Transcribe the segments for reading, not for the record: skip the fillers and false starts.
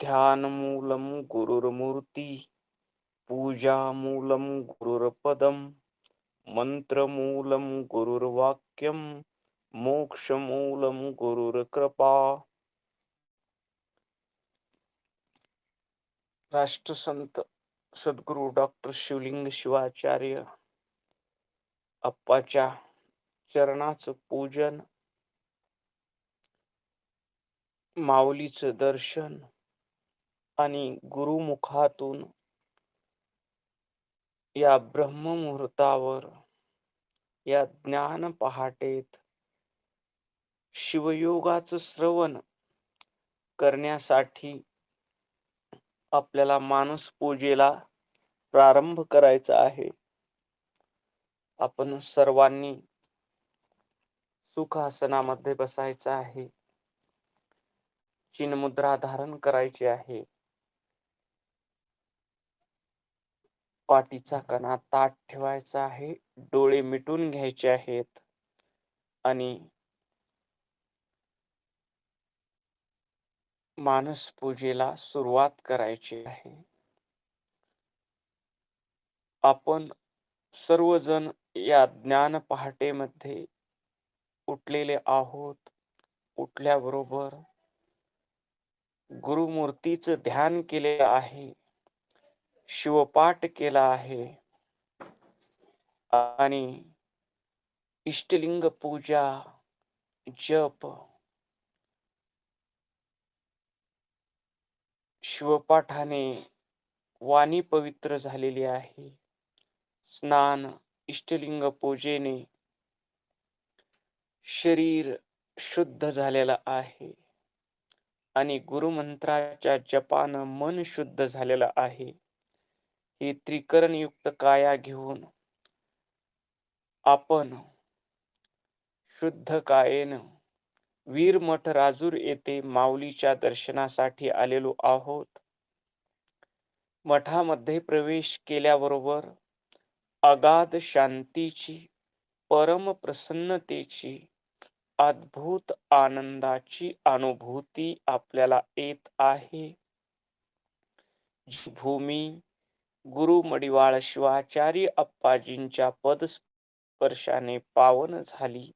ध्यानमूलं गुरुर्मूर्ती पूजामूलं गुरुर्पदं मंत्रमूलं गुरुर्वाक्यं मोक्षमूलं गुरुर्कृपा. राष्ट्रसंत सद्गुरु डॉक्टर शिवलिंग शिवाचार्य अप्पाच्या चरणाचं पूजन, माऊलीचं दर्शन आणि गुरुमुखातून या ब्रह्ममुहूर्तावर, या ज्ञान पहाटेत शिवयोगाचं श्रवण करण्यासाठी आपल्याला मानस पूजेला प्रारंभ करायचा आहे. आपण सर्वांनी सुखासनामध्ये बसायचं आहे. चिन्मुद्रा धारण करायची आहे. पाठीचा कणा ताठ ठेवायचा आहे. डोळे मिटून घ्यायचे आहेत आणि मानस पूजेला सुरुवात करायची आहे. आपण सर्वजण या ज्ञान पहाटेमध्ये उठलेले आहोत. उठल्याबरोबर गुरुमूर्तीचं ध्यान केलेलं आहे, शिवपाठ केला आहे आणि इष्टलिंग पूजा, जप, शिवपाठाने वाणी पवित्र झालेली आहे. स्नान इष्टलिंग पूजेने शरीर शुद्ध झालेलं आहे आणि गुरुमंत्राच्या जपानं मन शुद्ध झालेलं आहे. ही त्रिकरण युक्त काया घेऊन आपण शुद्ध कायेनं वीरमठ राजूर येथे माऊलीच्या दर्शनासाठी आलेलो आहोत. मठामध्ये प्रवेश केल्याबरोबर अगाध शांतीची, परम प्रसन्नतेची, अद्भुत आनंदाची अनुभूती आपल्याला येत आहे. जी भूमी गुरु मडिवाळ शिवाचार्य अप्पाजींच्या पदस्पर्शाने पावन झाली,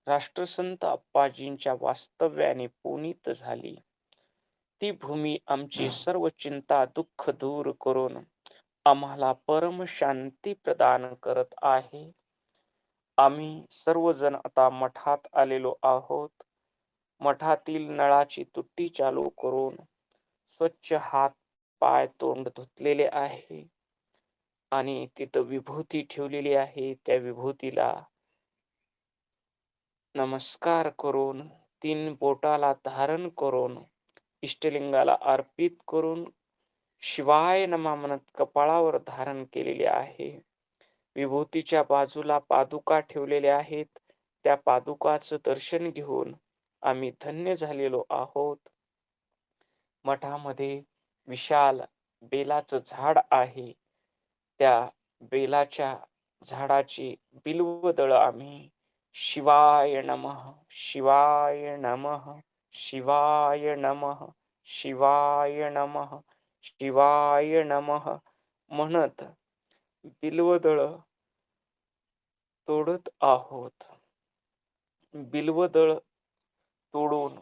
राष्ट्रसंत अप्पाजींच्या वास्तव्याने पुनीत झाली, ती भूमी आमची सर्व चिंता दुःख दूर करून आम्हाला परम शांती प्रदान करत आहे. आम्ही सर्वजण आता मठात आलेलो आहोत. मठातील नळाची तुटी चालू करून स्वच्छ हात पाय तोंड धुतलेले आहे आणि तिथं विभूती ठेवलेली आहे. त्या विभूतीला नमस्कार करून, 3 बोटाला धारण करून, इष्टलिंगाला अर्पित करून शिवाय नमः म्हणत कपाळावर धारण केलेले आहे. विभूतीच्या बाजूला पादुका ठेवलेल्या आहेत. त्या पादुकाचं दर्शन घेऊन आम्ही धन्य झालेलो आहोत. मठामध्ये विशाल बेलाचं झाड आहे. त्या बेलाच्या झाडाची बिल्वदळ आम्ही शिवाय नमः, शिवाय नमः, शिवाय नमः, शिवाय नमः, शिवाय नमः म्हणत बिल्वदळ तोडत आहोत. बिल्वदळ तोडून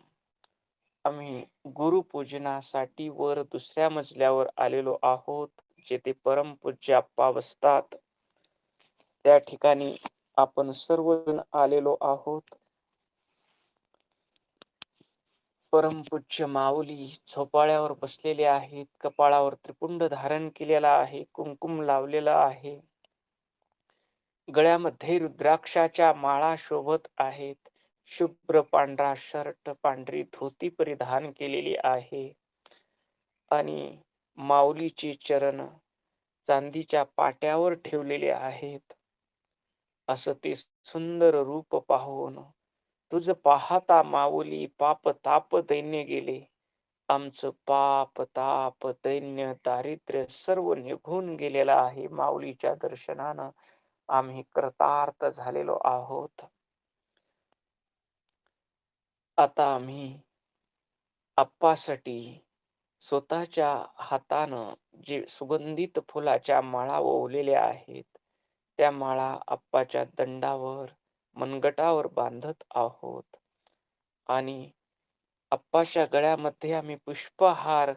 आम्ही गुरुपूजनासाठी वर दुसऱ्या मजल्यावर आलेलो आहोत, जेथे परमपूज्य आप्पा बसतात. त्या ठिकाणी आपण सर्वजण आलेलो आहोत. परमपूज्य माऊली झोपाळ्यावर बसलेले आहेत. कपाळावर त्रिपुंड धारण केलेला आहे, कुंकुम लावलेला आहे. गळ्यामध्ये रुद्राक्षाच्या माळा शोभत आहेत. शुभ्र पांढरा शर्ट, पांढरी धोती परिधान केलेली आहे आणि माऊलीचे चरण चांदीच्या पाट्यावर ठेवलेले आहेत. असं ते सुंदर रूप पाहून तुझ पाहता माऊली पाप ताप दैन्य गेले. आमचं पाप ताप दैन्य दारिद्र्य सर्व निघून गेलेलं आहे. माऊलीच्या दर्शनानं आम्ही कृतार्थ झालेलो आहोत. आता आम्ही आप्पासाठी स्वतःच्या हातानं जे सुगंधित फुलाच्या माळा ओवलेल्या आहेत, त्या माळा अप्पाच्या दंडावर, मनगटावर बांधत आहोत आणि अप्पाच्या गळ्यामध्ये आम्ही पुष्पहार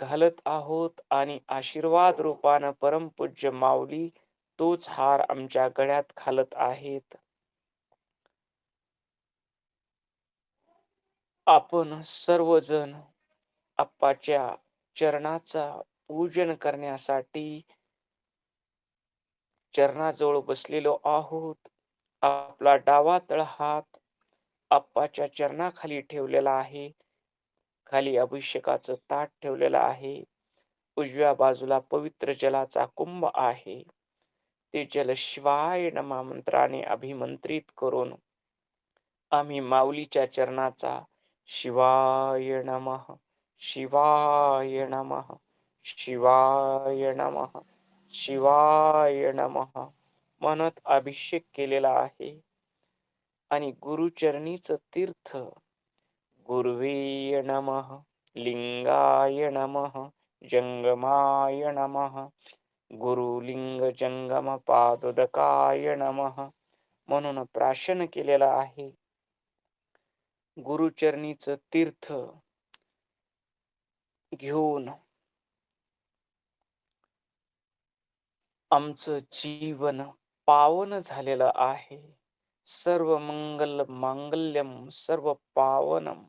घालत आहोत आणि आशीर्वाद रूपानं परमपूज्य माऊली तोच हार आमच्या गळ्यात घालत आहेत. आपण सर्वजण अप्पाच्या चरणाचा पूजन करण्यासाठी चरणाजवळ बसलेलो आहोत. आपला डावा तळहात अप्पाच्या चरणाखाली ठेवलेला आहे. खाली अभिषेकाचं ताट ठेवलेलं आहे. उजव्या बाजूला पवित्र जलाचा कुंभ आहे. ते जल शिवाय नमा मंत्राने अभिमंत्रित करून आम्ही माऊलीच्या चरणाचा शिवाय नमः, शिवाय नमः, शिवाय नमः, शिवाय नमः म्हणत अभिषेक केलेला आहे आणि गुरुचरणीच तीर्थ गुरुवे नमः, लिंगाय नमः, जंगमाय नमः, गुरुलिंग जंगम पादोदकाय नमः म्हणून प्राशन केलेलं आहे. गुरुचरणीच तीर्थ घेऊन आमचं जीवन पावन झालेलं आहे. सर्व मंगल मांगल्यम सर्व पावनम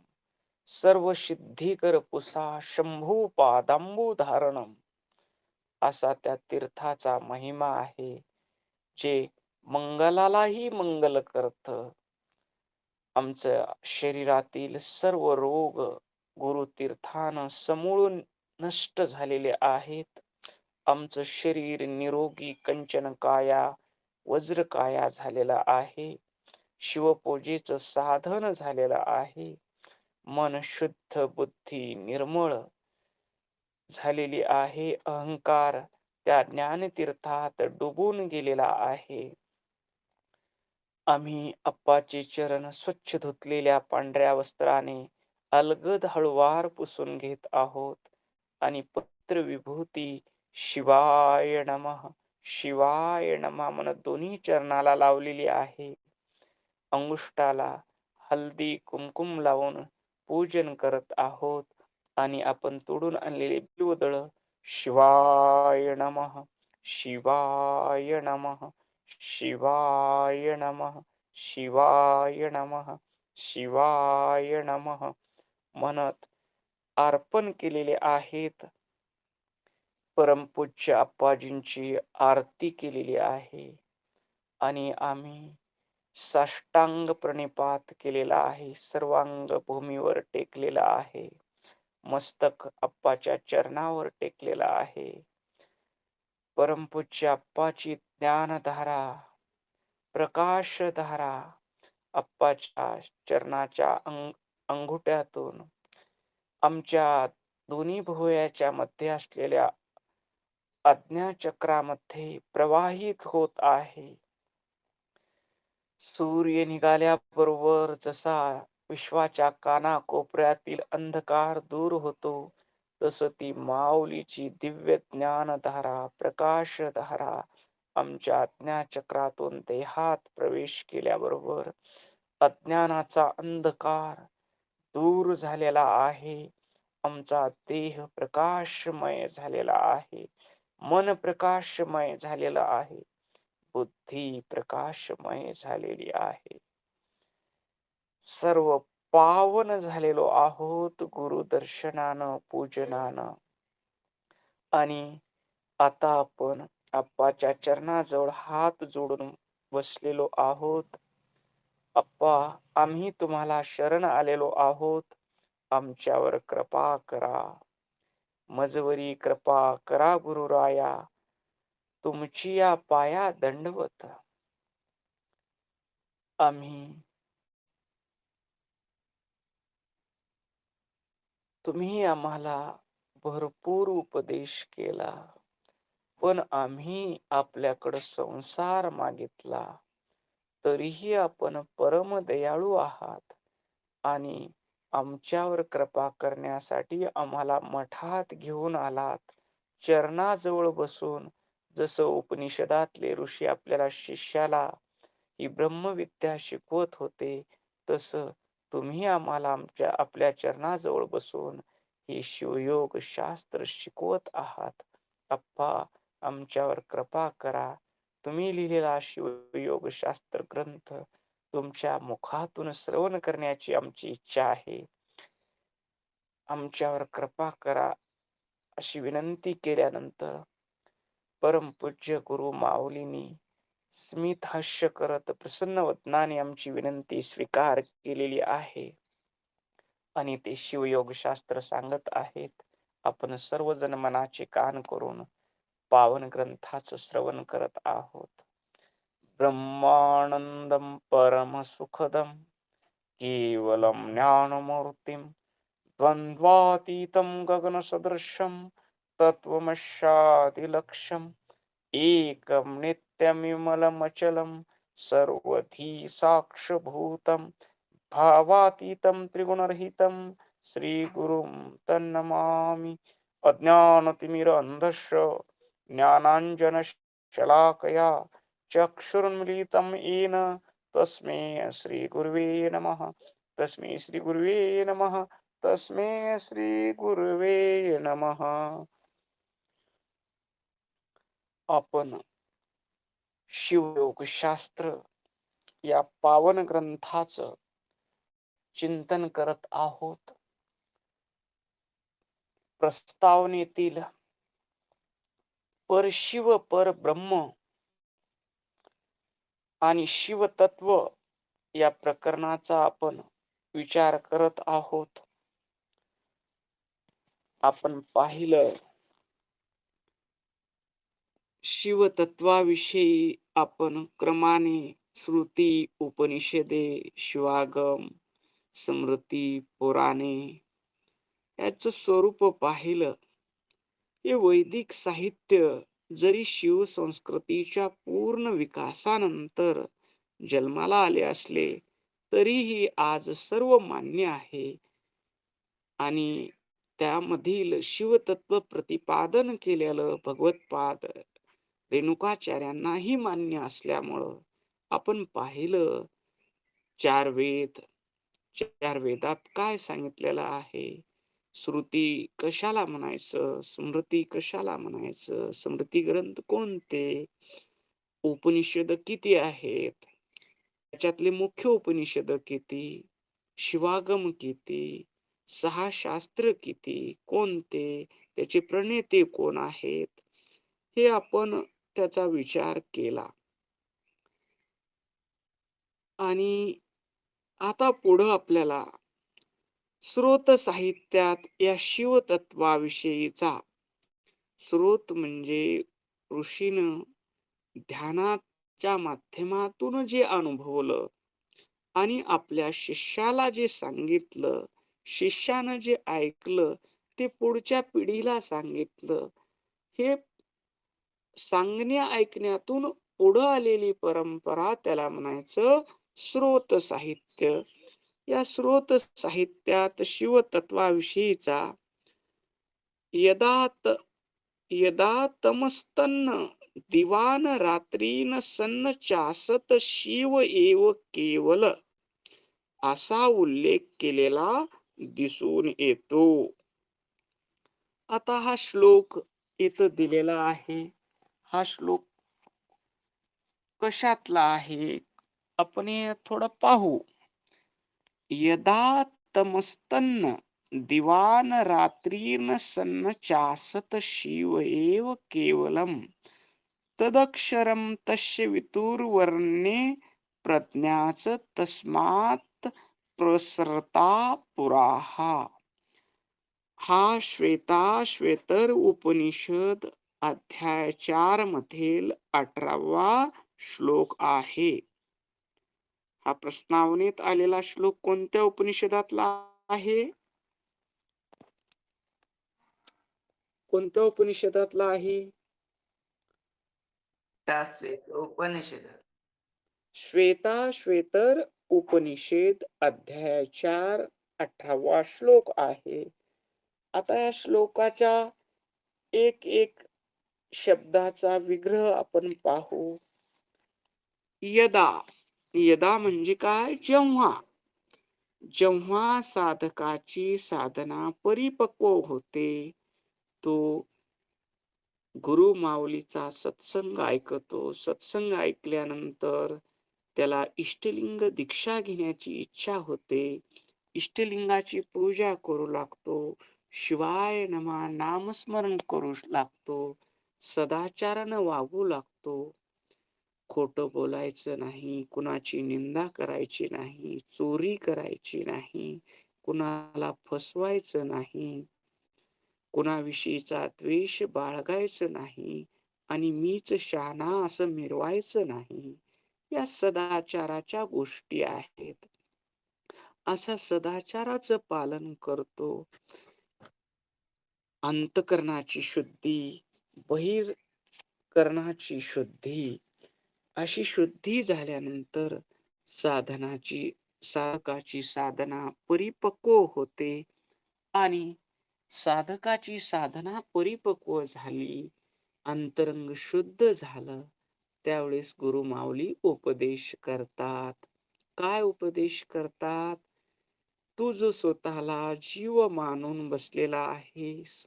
सर्व सिद्धिकर पुसा शंभू पादांबू धारणम असा त्या तीर्थाचा महिमा आहे, जे मंगलालाही मंगल करत. आमच्या शरीरातील सर्व रोग गुरुतीर्थानं समूळून नष्ट झालेले आहेत. आमचं शरीर निरोगी कंचन काया वज्रकाया झालेला आहे. शिवपूजेचं साधन झालेलं आहे. मन शुद्ध, बुद्धी निर्मळ झालेली आहे. अहंकार त्या ज्ञानतीर्थात डुबून गेलेला आहे. आम्ही अप्पाचे चरण स्वच्छ धुतलेल्या पांढऱ्या वस्त्राने अलगद हळुवार पुसून घेत आहोत आणि पवित्र विभूती शिवाय नमः, शिवाय नमः म्हणत दोन्ही चरणाला लावलेली आहे. अंगुष्टाला हल्दी कुंकुम लावून पूजन करत आहोत आणि आपण तोडून आणलेले बिल्वदळ शिवाय नमः, शिवाय नमः, शिवाय नमः, शिवाय नमः, शिवाय नमः म्हणत अर्पण केलेले आहेत. परमपूज्य अप्पाजींची आरती केलेली आहे आणि आम्ही साष्टांग प्रणिपात केलेला आहे. सर्वांग भूमीवर टेकलेला आहे. मस्तक अप्पाच्या चरणावर टेकलेला आहे. परमपूज्य अप्पाची ज्ञानधारा, प्रकाशधारा अप्पाच्या चरणाच्या अंगुठ्यातून आमच्या दोन्ही भुवयाच्या मध्ये असलेल्या आज्ञाचक्रामध्ये प्रवाहित होत आहे. सूर्य निघाल्याबरोबर जसा विश्वाच्या कानाकोपऱ्यातील अंधकार दूर होतो, तस ती माऊलीची दिव्य ज्ञानधारा, प्रकाशधारा आमच्या आज्ञाचक्रातून देहात प्रवेश केल्याबरोबर अज्ञानाचा अंधकार दूर झालेला आहे. आमचा देह प्रकाशमय झालेला आहे. मन प्रकाशमय झालेला आहे. बुद्धी प्रकाशमय झालेली आहे. सर्व पावन झालेलो आहोत गुरुदर्शनानं, पूजनानं. आणि आता आपण अप्पाच्या चरणाजवळ हात जोडून बसलेलो आहोत. अप्पा, आम्ही तुम्हाला शरण आलेलो आहोत. आमच्यावर कृपा करा. मजवरी कृपा करा गुरुराया, तुमची या पाया दंडवत. तुम्ही आम्हाला भरपूर उपदेश केला, पण आम्ही आपल्याकडे संसार मागितला. तरीही आपण परम दयाळू आहात आणि आमच्यावर कृपा करण्यासाठी आम्हाला मठात घेऊन आलात. चरणाजवळ बसून जसं उपनिषदातले ऋषी आपल्याला शिष्याला ही ब्रह्मविद्या शिकवत होते, तसं तुम्ही आम्हाला आपल्या चरणाजवळ बसून हे शिवयोग शास्त्र शिकवत आहात. अप्पा, आमच्यावर कृपा करा. तुम्ही लिहिलेला शिवयोग शास्त्र ग्रंथ तुमच्या मुखातून श्रवण करण्याची आमची इच्छा आहे. आमच्यावर कृपा करा अशी विनंती केल्यानंतर परमपूज्य गुरु माऊलींनी स्मित हास्य करत प्रसन्न वदनाने आमची विनंती स्वीकार केलेली आहे आणि ते शिवयोग शास्त्र सांगत आहेत. आपण सर्वजण मनाचे कान करून पावन ग्रंथाचं श्रवण करत आहोत. ब्रह्मानंदम परम सुखदम केवलम ज्ञानमूर्तिम द्वंद्वातीतं गगनसदृशं तत्त्वमस्यादिलक्ष्यम् एकं नित्यमिमलमचलं सर्वधी साक्षभूतं भावातीतं त्रिगुणरहितं श्रीगुरुं तन्नमामि. अज्ञानतिमिरन्धस्य ज्ञानाञ्जनशलाकया चक्षुरुन्मीलितं येन तस्मै श्रीगुरुवे नमः. तस्मै श्रीगुरुवे नमः. तस्मै श्रीगुरुवे नमः. आपण शिवयोग शास्त्र या पावन ग्रंथाचं चिंतन करत आहोत. प्रस्तावनेतील परशिव परब्रह्म आणि शिवतत्व या प्रकरणाचा आपण विचार करत आहोत. आपण पाहिलं शिवतत्वाविषयी आपण क्रमाने श्रुती, उपनिषदे, शिवागम, स्मृती, पुराणे याचं स्वरूप पाहिलं. हे वैदिक साहित्य जरी शिवसंस्कृतीच्या पूर्ण विकासानंतर जन्माला आले असले तरीही आज सर्व मान्य आहे आणि त्यामधील शिवतत्व प्रतिपादन केलेलं भगवत्पाद रेणुकाचार्यांनाही मान्य असल्यामुळं आपण पाहिलं चार वेदात काय सांगितलेलं आहे, श्रुती कशाला म्हणायचं, स्मृती कशाला म्हणायचं, स्मृती ग्रंथ कोणते, उपनिषद किती आहेत, त्याच्यातले मुख्य उपनिषद किती, शिवागम किती, 6 शास्त्र किती, कोणते, त्याचे प्रणेते कोण आहेत, हे आपण त्याचा विचार केला. आणि आता पुढं आपल्याला स्रोत साहित्यात या शिवतत्वाविषयीचा स्रोत म्हणजे ऋषीनं ध्यानाच्या माध्यमातून जे अनुभवलं आणि आपल्या शिष्याला जे सांगितलं, शिष्यानं जे ऐकलं ते पुढच्या पिढीला सांगितलं. हे सांगण्या ऐकण्यातून पुढं आलेली परंपरा त्याला म्हणायचं स्रोत साहित्य. या स्रोत साहित्यात शिवतत्वाविषयीचा यदा तमस्तन्न दिवान रात्रीन सन्न चासत शिव एव केवल असा उल्लेख केलेला दिसून येतो. आता हा श्लोक इथं दिलेला आहे. हा श्लोक कशातला आहे आपण थोडं पाहू. यदा तमस्तन्न दिवान रात्रीन सन्न चासत शिव एव केवलम तदक्षरम तस्य वितुर्वर्णे प्रज्ञाच तस्मात् प्रसरता पुराहा. हा श्वेतर उपनिषद अध्याय 4 मधील 18वा श्लोक आहे. हा प्रस्तावनेत आलेला श्लोक कोणत्या उपनिषदातला आहे? कोणत्या उपनिषदातला आहे? श्वेतर उपनिषद अध्याय 4 18वा श्लोक आहे. आता या श्लोकाच्या एक एक शब्दाचा विग्रह आपण पाहू. यदा, यदा म्हणजे काय? जेव्हा. जेव्हा साधकाची साधना परिपक्व होते, तो गुरु माऊलीचा सत्संग ऐकतो. सत्संग ऐकल्यानंतर त्याला इष्टलिंग दीक्षा घेण्याची इच्छा होते. इष्टलिंगाची पूजा करू लागतो. शिवाय नमा नामस्मरण करू लागतो. सदाचारानं वागू लागतो. खोटं बोलायचं नाही, कुणाची निंदा करायची नाही, चोरी करायची नाही, कुणाला फसवायचं नाही, कुणाविषयीचा द्वेष बाळगायचं नाही आणि मीच शहाणा असं मिरवायचं नाही. या सदाचाराच्या गोष्टी आहेत. अशा सदाचाराचं पालन करतो. अंतकरणाची शुद्धी, बहिर्करणाची शुद्धी, अशी शुद्धी झाल्यानंतर साधकाची साधना परिपक्व होते आणि साधकाची साधना परिपक्व झाली, अंतरंग शुद्ध झालं, त्यावेळेस गुरु माऊली उपदेश करतात. काय उपदेश करतात? तू जो स्वतःला जीव मानून बसलेला आहेस,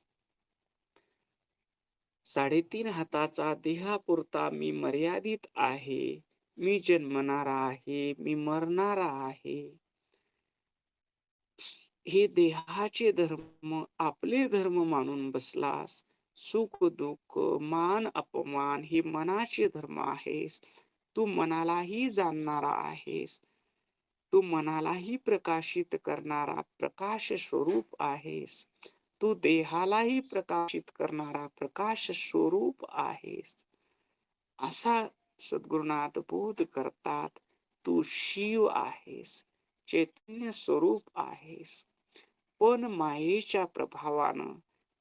3.5 हाताचा देहापुरता मी मर्यादित आहे, मी जन्मणारा आहे, मी मरणारा आहे, हे देहाचे धर्म आपले धर्म मानून बसलास. सुख दुःख, मान अपमान हे मनाचे धर्म आहेस. तू मनालाही जाणणारा आहेस. तू मनालाही प्रकाशित करणारा प्रकाश स्वरूप आहेस. तू देहालाही प्रकाशित करणारा प्रकाश स्वरूप आहेस. असा सद्गुरुनाथ बोध करतात. तू शिव आहेस, चैतन्य स्वरूप आहेस. पण मायेच्या प्रभावानं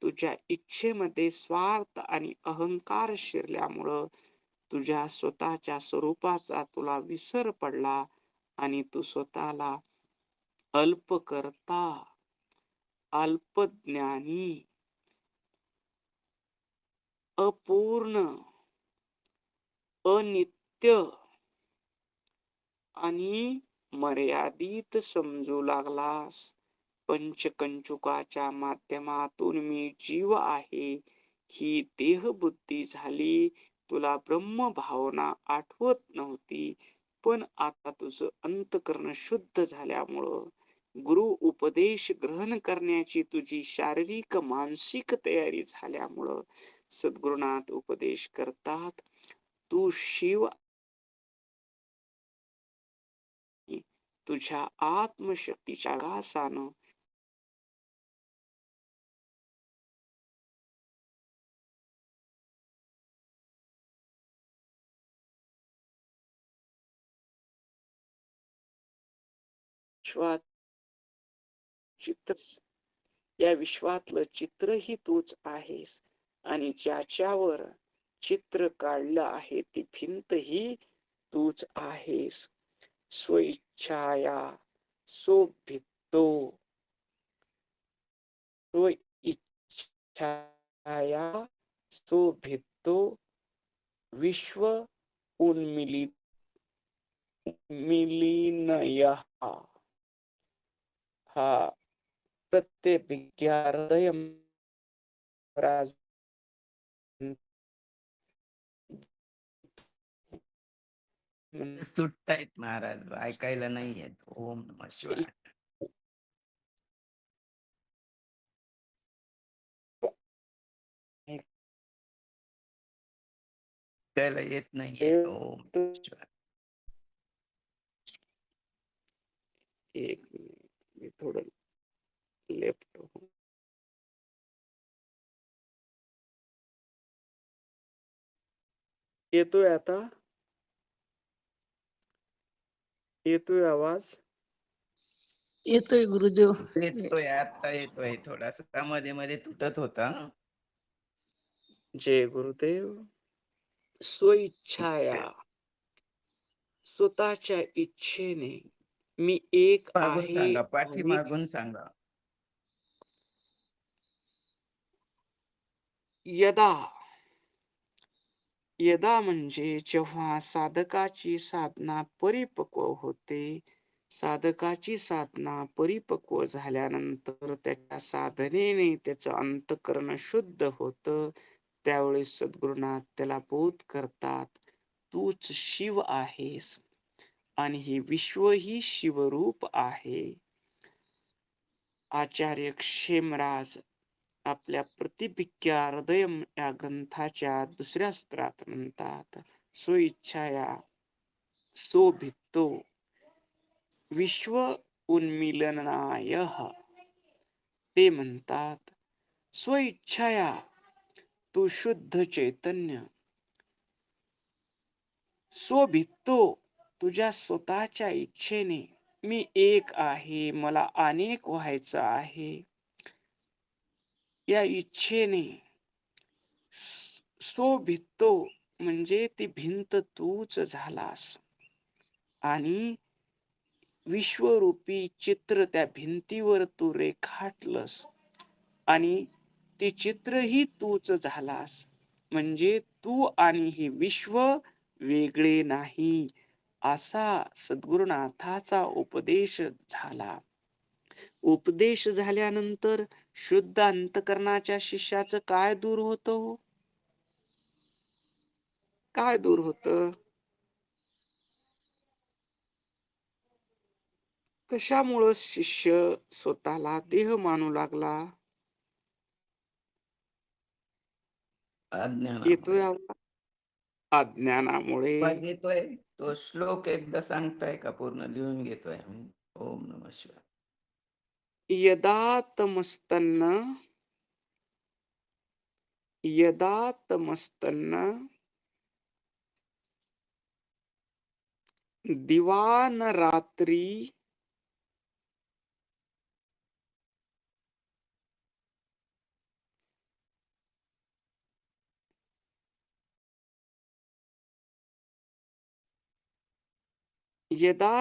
तुझ्या इच्छेमध्ये स्वार्थ आणि अहंकार शिरल्यामुळं तुझ्या स्वतःच्या स्वरूपाचा तुला विसर पडला आणि तू स्वतःला अल्पकर्ता, अल्पज्ञानी, अपूर्ण, अनित्य आणि मर्यादित समजू लागलास. पंचकंचुकाच्या माध्यमातून मी जीव आहे ही देहबुद्धी झाली. तुला ब्रह्म भावना आठवत नव्हती, पण आता तुझं अंतकरण शुद्ध झाल्यामुळं, गुरु उपदेश ग्रहण करण्याची तुझी शारीरिक मानसिक तयारी झाल्यामुळं सद्गुरुनाथ उपदेश करतात. तू शिव, तुझ्या आत्मशक्तीच्या घासानं चित्र, या विश्वातलं चित्रही तूच आहेस आणि ज्याच्यावर चित्र काढलं आहे ती भिंत ही तूच आहेस. स्वइच्छाया सोभितो, स्वइच्छाया सोभितो विश्व उन्मिलिनयः. हा प्रत्येक विज्ञानदयम राज तुटतायत महाराज, ऐकायला नाही येत. ओम नमः शिवाय. ऐकायला येत नाहीये. ओम नमः शिवाय. एक मिनिट, मी थोडं लेफ्ट हो. येतोय आता? येतोय आवाज? येतोय गुरुदेव. येतोय, आता येतोय. थोडासा मध्ये मध्ये तुटत होता. जय गुरुदेव. स्वइच्छाया, स्वतःच्या इच्छेने मी एक मागून आहे सांगा, आणि पाठीमागून सांगा. यदा यदा म्हणजे जेव्हा साधकाची साधना परिपक्व होते, साधकाची साधना परिपक्व झाल्यानंतर त्याच्या साधनेने त्याचं अंतःकरण शुद्ध होतं, त्यावेळेस सद्गुरुनाथ त्याला बोध करतात, तूच शिव आहेस आणि हे विश्व ही शिवरूप आहे. आचार्य क्षेमराज आपल्या प्रतिभिज्ञा हृदयम या ग्रंथाच्या दुसऱ्या स्तरात म्हणतात, स्वइच्छाया सोभित्तो विश्व उन्मिलनाय. ते म्हणतात, स्वइच्छाया तू शुद्ध चैतन्य, सोभित्तो तुझ्या स्वतःच्या इच्छेने, मी एक आहे, मला अनेक व्हायचं आहे, या इच्छेने सोभित्तो म्हणजे ती भिंत तूच झालास आणि विश्वरूपी चित्र त्या भिंतीवर तू रेखाटलंस आणि ते चित्रही तूच झालास, म्हणजे तू आणि हे विश्व वेगळे नाही, असा सद्गुरुनाथाचा उपदेश झाला. उपदेश झाल्यानंतर शुद्ध अंतकरणाच्या शिष्याचं काय दूर होतं हो? काय दूर होतं? कशामुळं शिष्य स्वतःला देह मानू लागला? येतोय अज्ञानामुळे. आवाज? अज्ञानामुळे. आवाज येतोय? तो श्लोक एकदा सांगताय का? पूर्ण लिहून घेतोय आम्ही. ओम नमः शिवाय. यदा तमस्तन्न यदा तमस्तन्न दिवा न रात्री यदा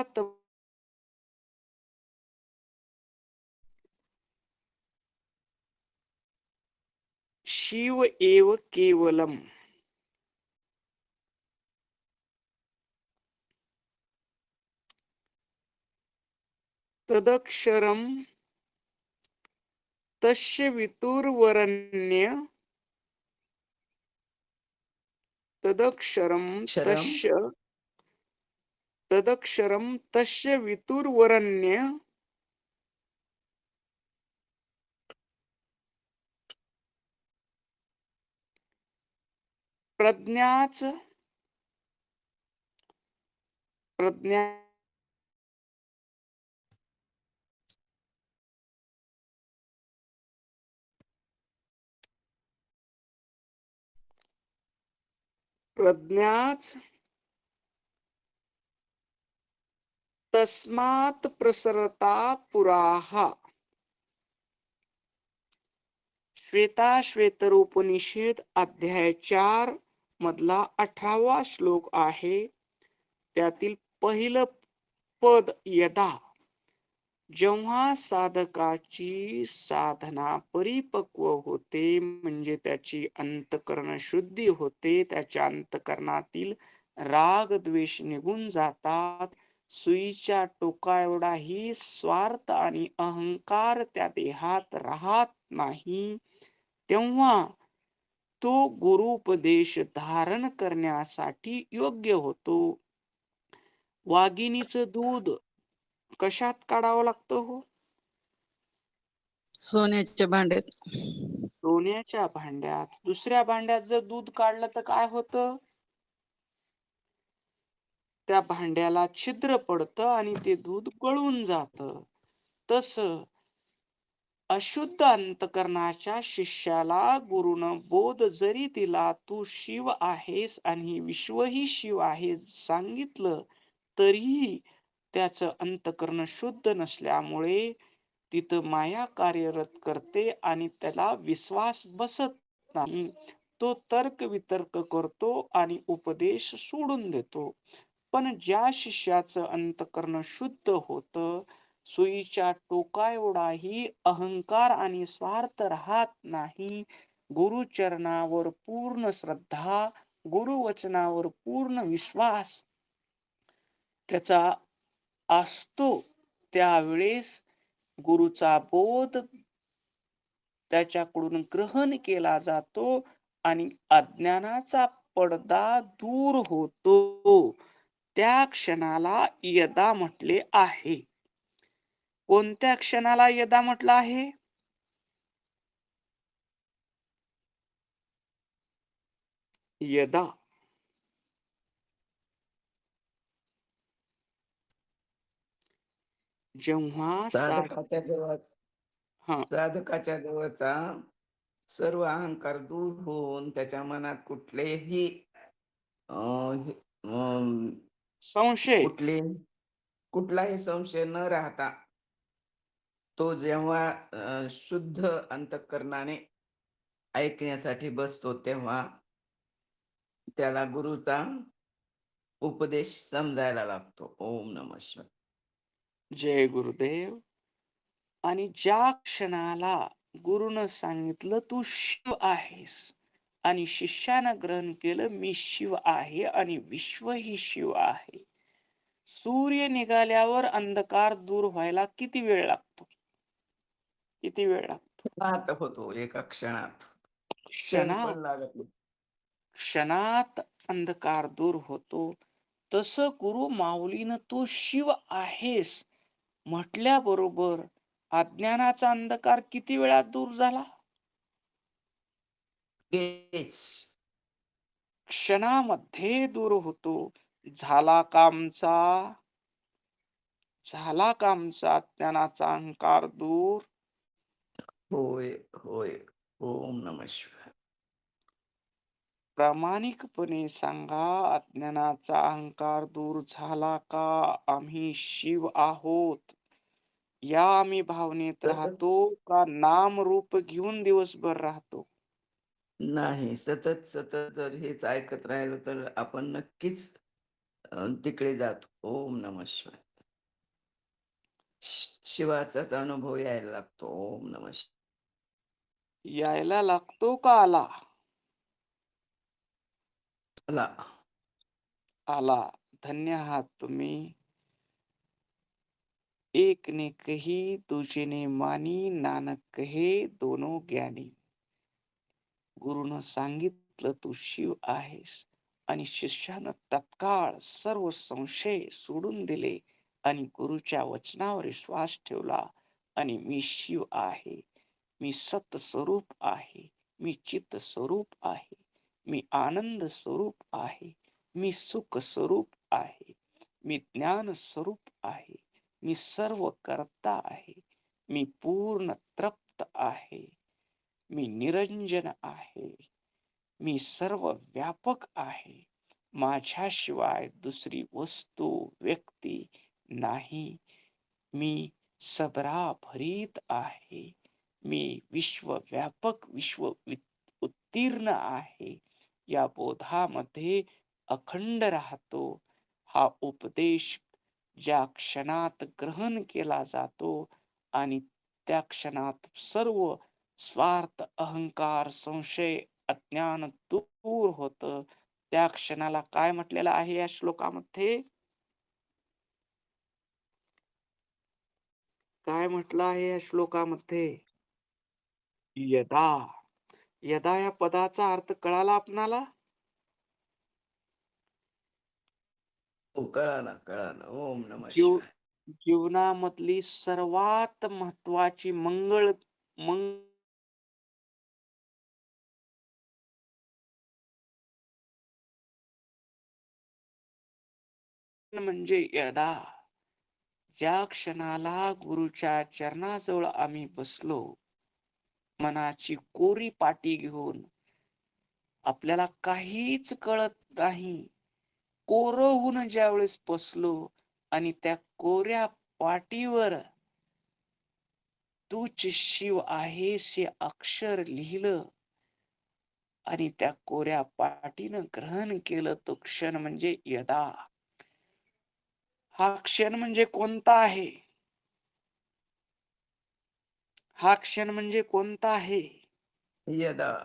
शिव एव केवलम तदक्षरम तस्य वितुर्वरण्य तदक्षरम क्षरम तस्य तदक्षरम तस्य वितुर्वरण्य प्रज्ञाच प्रज्ञा प्रज्ञाच तस्मात् प्रसरता पुराः. श्वेताश्वेतर अध्याय 4 मधला 18वा श्लोक आहे. त्यातील पहिलं पद यदा, जेव्हा साधकाची साधना परिपक्व होते, म्हणजे त्याची अंतकरण शुद्धी होते, त्याच्या अंतकरणातील राग द्वेष निघून जातात, सुईच्या टोका एवढाही स्वार्थ आणि अहंकार त्या देहात राहत नाही, तेव्हा तो गुरुपदेश धारण करण्यासाठी योग्य होतो. वाघिणीचं दूध कशात काढावं लागतं हो? सोन्याच्या भांड्यात. सोन्याच्या भांड्यात. दुसऱ्या भांड्यात जर दूध काढलं तर काय होतं? त्या भांड्याला छिद्र पडतं आणि ते दूध गळून जातं. तसं अशुद्ध अंतकरणाच्या शिष्याला गुरुनं बोध जरी दिला, तू शिव आहेस आणि विश्वही शिव आहे सांगितलं, तरीही त्याचं अंतकरण शुद्ध नसल्यामुळे तिथं माया कार्यरत करते आणि त्याला विश्वास बसत नाही. तो तर्क वितर्क करतो आणि उपदेश सोडून देतो. पण ज्या शिष्याचं अंतकरण शुद्ध होतं, सुईच्या टोका एवढाही अहंकार आणि स्वार्थ राहत नाही, गुरुचरणावर पूर्ण श्रद्धा, गुरुवचनावर पूर्ण विश्वास त्याचा असतो, त्यावेळेस गुरुचा बोध त्याच्याकडून ग्रहण केला जातो आणि अज्ञानाचा पडदा दूर होतो. त्या क्षणाला यदा म्हटले आहे. कोणत्या क्षणाला यदा म्हटलं आहे? यदा जेव्हा साधकाच्या जवळ हा साधकाच्या जवळचा सर्व अहंकार दूर होऊन त्याच्या मनात कुठलेही संशय कुठलाही संशय न राहता तो जेव्हा शुद्ध अंतःकरणाने ऐकण्यासाठी बसतो, तेव्हा त्याला गुरुचा उपदेश समजायला लागतो. ओम नमः शिवाय. जय गुरुदेव. आणि ज्या क्षणाला गुरुनं सांगितलं तू शिव आहेस आणि शिष्यानं ग्रहण केलं मी शिव आहे आणि विश्व ही शिव आहे, सूर्य निघाल्यावर अंधकार दूर व्हायला किती वेळ लागतो? किती वेळ लागतो? क्षणात होतो, एका क्षणात. क्षण क्षणात पण लागत नाही. क्षणात अंधकार दूर होतो. तसं गुरु माऊलीनं तू शिव आहेस म्हटल्याबरोबर अज्ञानाचा अंधकार किती वेळात दूर झाला? तेच क्षणामध्ये दूर होतो. झाला का आमचा अज्ञानाचा अहंकार दूर? होय होय. ओम नमः शिवाय. प्रामाणिकपणे सांगा, अज्ञानाचा अहंकार दूर झाला का? आम्ही शिव आहोत या आम्ही भावनेत सतत राहतो का नाम रूप घेऊन दिवसभर राहतो? नाही, सतत सतत जर हेच ऐकत राहिलो तर आपण नक्कीच तिकडे जातो. ओम नमः शिवाय. शिवाचाच अनुभव यायला लागतो. ओम नमः शिवाय. यायला लागतो का आला? आला. आला. धन्य आहात तुम्ही. एक ने कही दूजे ने मानी, नानक कहे दोनों ज्ञानी. गुरुनं सांगितलं तू शिव आहेस आणि शिष्यानं तत्काळ सर्व संशय सोडून दिले आणि गुरुच्या वचनावर विश्वास ठेवला आणि मी शिव आहे, मी सत स्वरूप आहे, मी चित्त स्वरूप आहे, मी आनंद स्वरूप आहे, मी सुख स्वरूप आहे, मी ज्ञान स्वरूप आहे, मी सर्व करता आहे, मी पूर्ण तृप्त आहे, मी निरंजन आहे, मी सर्व व्यापक आहे, माझ्याशिवाय दुसरी वस्तू व्यक्ती नाही, मी सबराभरीत आहे, मी विश्वव्यापक विश्व उत्तीर्ण आहे, या बोधामध्ये अखंड राहतो. हा उपदेश ज्या क्षणात ग्रहण केला जातो आणि त्या क्षणात सर्व स्वार्थ, अहंकार, संशय, अज्ञान दूर होतं, त्या क्षणाला काय म्हटलेलं आहे या श्लोकामध्ये? काय म्हटलं आहे या श्लोकामध्ये? यदा. यदा या पदाचा अर्थ कळाला आपणाला? हो, कळाला कळाला. ओम नमः जीव शिवाय. जीवनामधली सर्वात महत्वाची मंगळ म्हणजे यदा. ज्या क्षणाला गुरुच्या चरणाजवळ आम्ही बसलो, मनाची कोरी पाटी घेऊन, आपल्याला काहीच कळत नाही, कोरं होऊन ज्यावेळेस बसलो आणि त्या कोऱ्या पाटीवर तूच शिव आहेस हे अक्षर लिहिलं आणि त्या कोऱ्या पाटीनं ग्रहण केलं, तो क्षण म्हणजे यदा. हा क्षण म्हणजे कोणता आहे? हा क्षण म्हणजे कोणता आहे? यदा.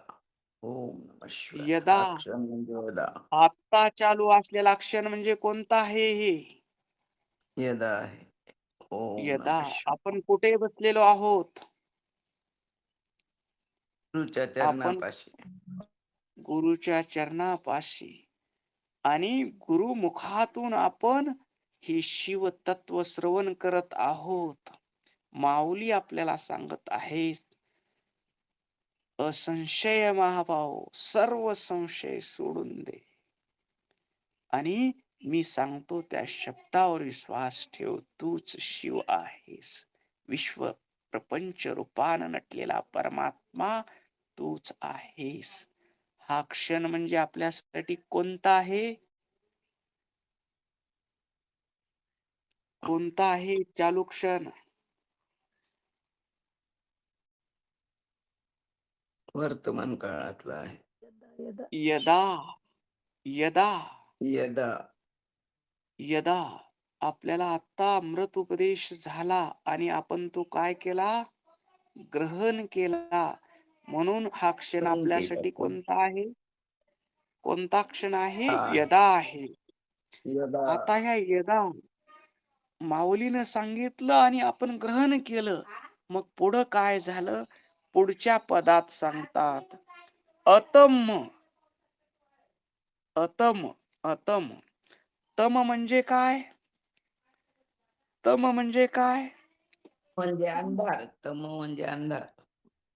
ओम नमः शिवाय. यदा. हा क्षण म्हणजे यदा. आता चालू असलेला क्षण म्हणजे कोणता आहे हे? यदा आहे. ओम यदा. नमः शिवाय. आपण कुठे बसलेलो आहोत? गुरुच्या आपण चरणापाशी. गुरुच्या चरणापाशी. आणि गुरुमुखातून आपण हे शिव तत्व श्रवण करत आहोत. माऊली आपल्याला सांगत आहे, असंशय महाभाव, सर्व संशय सोडून दे आणि मी सांगतो त्या शब्दावर विश्वास ठेव. तूच शिव आहेस. विश्व प्रपंच रूपान नटलेला परमात्मा तूच आहेस. हा क्षण म्हणजे आपल्यासाठी कोणता आहे? कोणता आहे चालू क्षण? वर्तमान काळातला आहे. यदा यदा. यदा. यदा. यदा. आपल्याला आता अमृत उपदेश झाला आणि आपण तो काय केला? ग्रहण केला. म्हणून हा क्षण ग्रहण आपल्यासाठी केलं. कोणता आहे? कोणता क्षण आहे? आहे. यदा आहे. यदा. आता ह्या यदा माऊलीनं सांगितलं आणि आपण ग्रहण केलं. मग पुढं काय झालं? पुढच्या पदात सांगतात, अतम. अतम. अतम. तम म्हणजे काय? तम म्हणजे काय? म्हणजे अंधार. तम म्हणजे अंधार.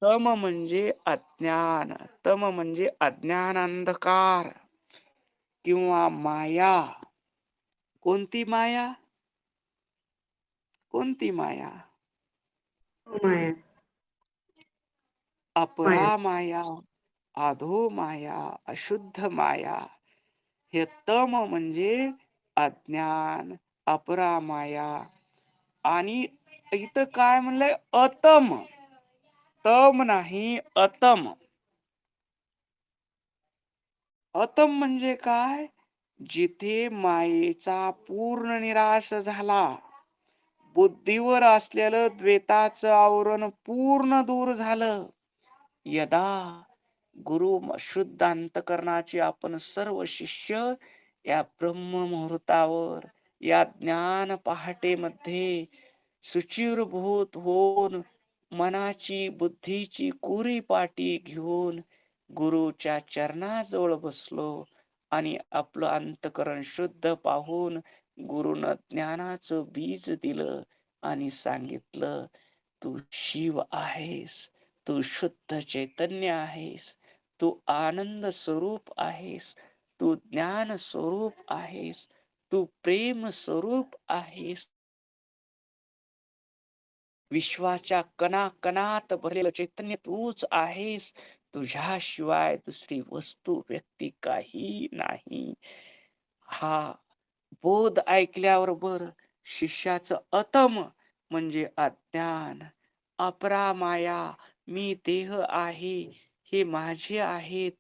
तम म्हणजे अज्ञान. तम म्हणजे अज्ञान, अंधकार किंवा माया. कोणती माया? कोणती माया? माया. अपरा माया, आधो माया, अशुद्ध माया. हे तम म्हणजे अज्ञान, अपरा माया. आणि इथं काय म्हणलंय? अतम. तम नाही, अतम. अतम म्हणजे काय? जिथे मायेचा पूर्ण निराश झाला, बुद्धीवर असलेलं द्वेताचं आवरण पूर्ण दूर झालं. यदा गुरु शुद्ध अंतकरणाचे आपण सर्व शिष्य या ब्रह्म मुहूर्तावर, या ज्ञान पहाटेमध्ये शुचिरभूत होऊन मनाची बुद्धीची कोरी पाटी घेऊन गुरुच्या चरणाजवळ बसलो आणि आपलं अंतकरण शुद्ध पाहून गुरुनं ज्ञानाचं बीज दिलं आणि सांगितलं, तू शिव आहेस, तू शुद्ध चैतन्य आहेस, तू आनंद स्वरूप आहेस, तू ज्ञान स्वरूप आहेस, तू प्रेम स्वरूप आहेस. विश्वाच्या कणाकणात भरलेलं चैतन्य तूच आहेस. तुझ्याशिवाय दुसरी वस्तू, व्यक्ती काही नाही. हा बोध ऐकल्याबरोबर शिष्याचं अतम म्हणजे अज्ञान, अपरामाया, मी देह आहे, हे माझे आहेत,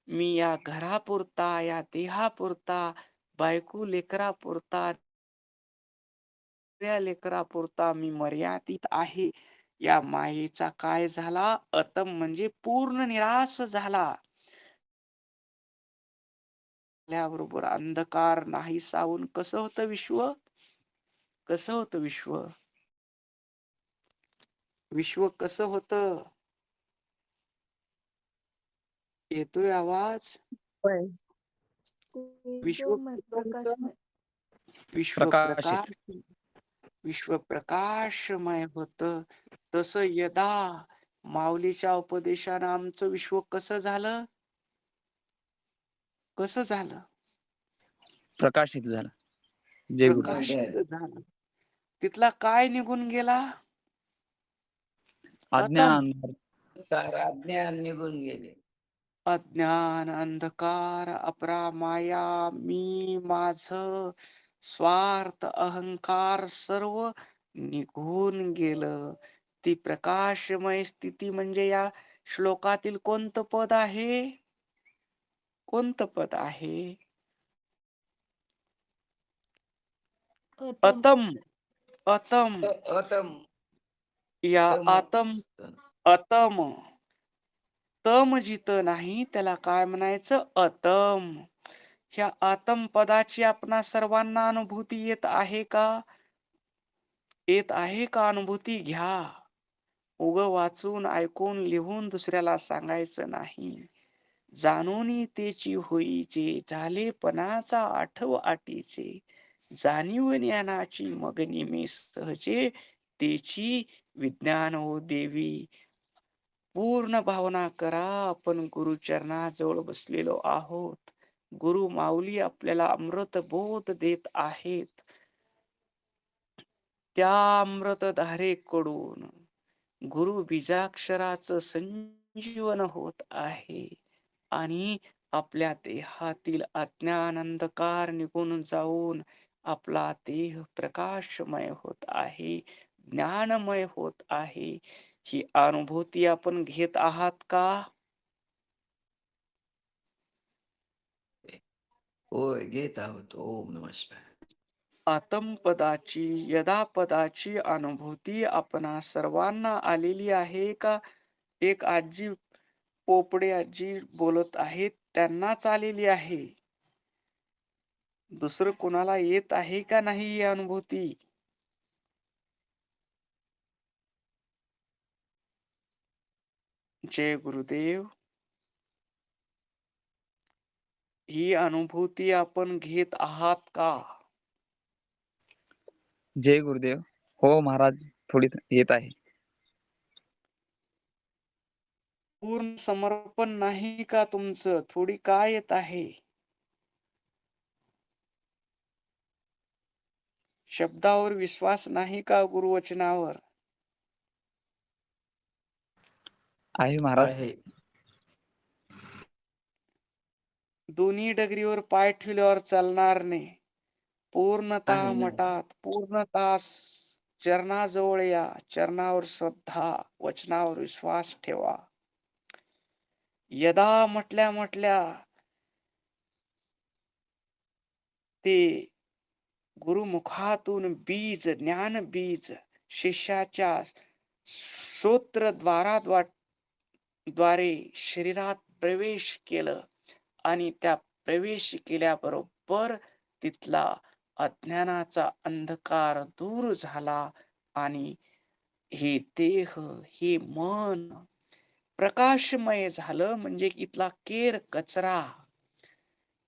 मी या घरापुरता, या देहापुरता, बायको लेकरापुरता, लेकरापुरता मी मर्यादित आहे. या मायेचा काय झाला? अतम म्हणजे पूर्ण निराश झाला. त्याबरोबर अंधकार नाही सावून कसं होतं विश्व? कसं होतं विश्व? विश्व कसं होतं? येतोय आवाज? होय. विश्व कसं होतं? विश्व प्रकाशित. प्रकाश, विश्व प्रकाशमय होतं. तसं यदा माऊलीच्या उपदेशानं आमचं विश्व कसं झालं? कसं झालं? प्रकाशित झाला. जय गुरु. प्रकाशित झालं. तिथला काय निघून गेला? अतम. अज्ञान. अज्ञान निघून गेले. अज्ञान, अंधकार, अपरामाया, मी, माझं, स्वार्थ, अहंकार सर्व निघून गेलं. ती प्रकाशमय स्थिती म्हणजे या श्लोकातील कोणतं पद आहे? कोणतं पद आहे? अतम अतम अतम या तम आतम अतम तम जिथं नाही त्याला काय म्हणायचं अतम. ह्या आतम पदाची आपणा सर्वांना अनुभूती येत आहे का? येत आहे का? अनुभूती घ्या. उग वाचून ऐकून लिहून दुसऱ्याला सांगायचं नाही. जाणून तेची होईचे झालेपणाचा आठव आटीचे जाणीव ज्ञानाची मग निमे सहजे तेची विज्ञान हो देवी. पूर्ण भावना करा आपण गुरुचरणाजवळ बसलेलो आहोत. गुरु माऊली आपल्याला अमृत बोध देत आहेत. त्या अमृत धारेकडून गुरु बीजाक्षराचं संजीवन होत आहे आणि आपल्या देहातील अज्ञान अंधकार निघून जाऊन आपला देह प्रकाशमय होत आहे, ज्ञानमय होत आहे. ही अनुभूती आपण घेत आहात का? होय घेत आहोत. ओम नमः शिवाय. आतमपदाची यदापदाची अनुभूती आपणा सर्वांना आलेली आहे का? एक आजी पोपडे आजी बोलत आहेत त्यांनाच आलेली आहे. दुसरं कोणाला येत आहे का नाही ही अनुभूती? जय गुरुदेव. ही अनुभूती आपण घेत आहात का? जय गुरुदेव. हो महाराज, थोडी येत आहे. पूर्ण समर्पण नाही का तुमचं? थोडी काय येत आहे? शब्दावर विश्वास नाही का गुरुवचनावर? आहे महाराज. आहे. दोन्ही डगरीवर पाय ठेवल्यावर चालणार नाही. पूर्णतः आहे ना. मठात, पूर्णतः चरणाजवळ या. चरणावर श्रद्धा, वचनावर विश्वास ठेवा. यदा म्हटल्या म्हटल्या ते गुरुमुखातून बीज, ज्ञान बीज शिष्याच्या श्रोत्रद्वारे शरीरात प्रवेश केलं आणि त्या प्रवेश केल्याबरोबर तिथला अज्ञानाचा अंधकार दूर झाला आणि हे देह, हे मन प्रकाशमय झालं. म्हणजे इथला केर कचरा,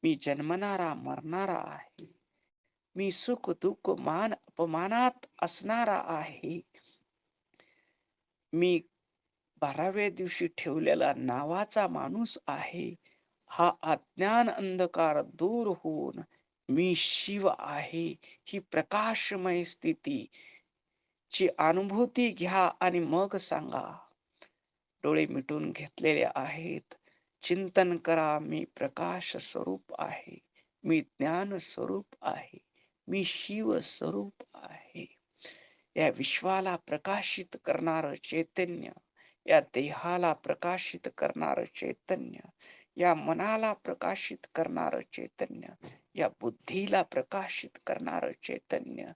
मी जन्मणारा मरणारा आहे, मी सुख दुःख मान अपमानात असणारा आहे, मी 12व्या दिवशी ठेवलेला नावाचा माणूस आहे. हा अज्ञान अंधकार दूर होऊन मी शिव आहे ही प्रकाशमय स्थिती ची अनुभूती घ्या आणि मग सांगा. डोळे मिटून घेतलेले आहेत. चिंतन करा, मी प्रकाश स्वरूप आहे, मी ज्ञान स्वरूप आहे, मी शिव स्वरूप आहे. या विश्वाला प्रकाशित करणार चैतन्य, या देहाला प्रकाशित करणार चैतन्य, या मनाला प्रकाशित करणार चैतन्य, या बुद्धीला प्रकाशित करणार चैतन्य,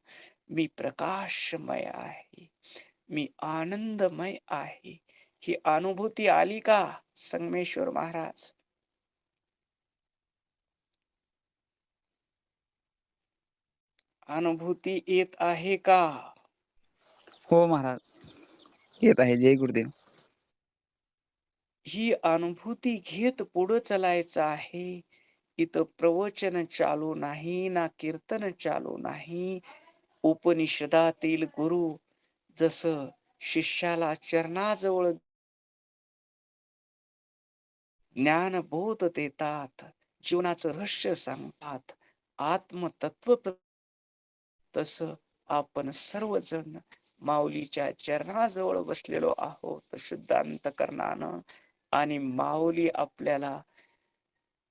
मी प्रकाशमय आहे, मी आनंदमय आहे. ही अनुभूती आली का संगमेश्वर महाराज? अनुभूती येत आहे का? हो महाराज, येत आहे. जय गुरुदेव. ही अनुभूती घेत पुढे चालायचं आहे. इथं प्रवचन चालू नाही ना कीर्तन चालू नाही. उपनिषदातील गुरु जसं शिष्याला चरणाजवळ ज्ञानबोध देतात, जीवनाचं रहस्य सांगतात, आत्मतत्व तसं आपण सर्वजण माऊलीच्या चरणाजवळ बसलेलो आहोत शुद्ध अंतकरणानं. आणि माऊली आपल्याला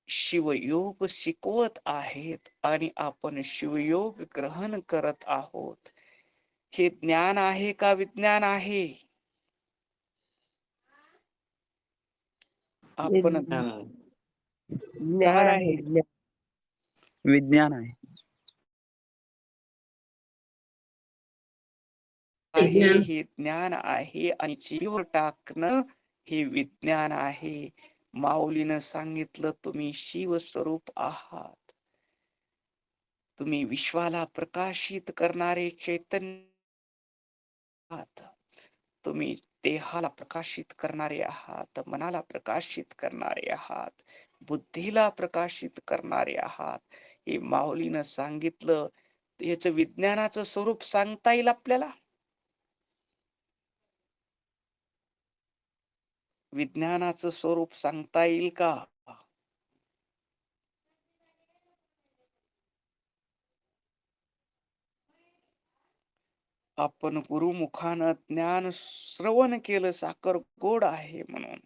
शिवयोग शिकवत आहेत आणि आपण शिवयोग ग्रहण करत आहोत. हे ज्ञान आहे का विज्ञान आहे? आपण ज्ञान काय आहे, आहे? ज्ञान. विज्ञान आहे. आहे विज्ञान. हे ज्ञान आहे आणि जीव टाकणं हे विज्ञान आहे. माऊलीनं सांगितलं तुम्ही शिवस्वरूप आहात. तुम्ही विश्वाला प्रकाशित करणारे चैतन्य आहात. तुम्ही देहाला प्रकाशित करणारे आहात, मनाला प्रकाशित करणारे आहात, बुद्धीला प्रकाशित करणारे आहात. हे माऊलीनं सांगितलं. याचं विज्ञानाचं स्वरूप सांगता येईल आपल्याला? विज्ञानाचं स्वरूप सांगता येईल का? आपण गुरुमुखानं ज्ञान श्रवण केलं, साखर गोड आहे म्हणून.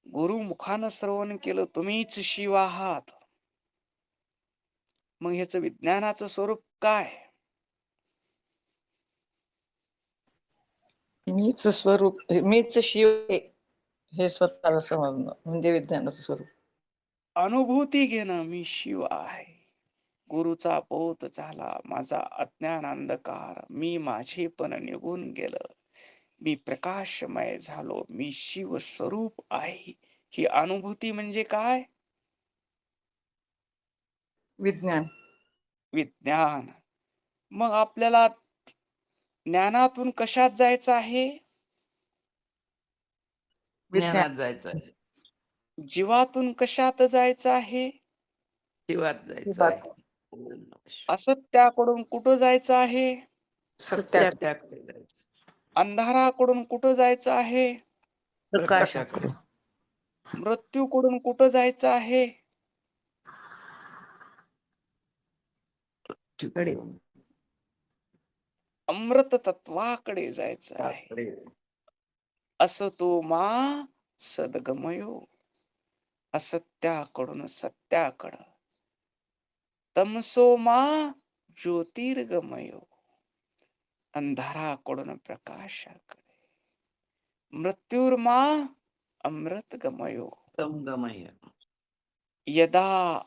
गुरुमुखानं श्रवण केलं, तुम्हीच शिव आहात. मग ह्याचं विज्ञानाचं स्वरूप काय? मीच स्वरूप, मीच शिव आहे हे स्वतःला समजणं म्हणजे विज्ञानाचं स्वरूप. अनुभूती घेणं, मी शिव आहे. गुरुचा बोध झाला, माझा अज्ञान अंधकार, मी माझेपण निघून गेलं, मी प्रकाशमय झालो, मी शिव स्वरूप आहे. ही अनुभूती म्हणजे काय? विज्ञान. विज्ञान. मग आपल्याला ज्ञानातून कशात जायचं आहे? विज्ञान. ज्ञानात जायचं आहे, जीवातून कशात जायचं आहे? शिवात जायचं शिवात. आहे. ओम नमः शिवाय. असत्याकडून कुठं जायचं आहे? सत्यात. सत्याकडे जायचं, अंधाराकडून कुठं जायचं आहे? प्रकाशाकडे. मृत्यूकडून कुठं जायचं आहे? तिकडे अमृत तत्वाकडे जायचं आहे. त्याकडे. असतो मा सद्गमयो, असत्याकडून सत्याकडं. तमसो मा ज्योतिर्गमयो, अंधाराकडून प्रकाशाकडे. मृत्युर्मा अमृतगमयो, तमगमय. यदा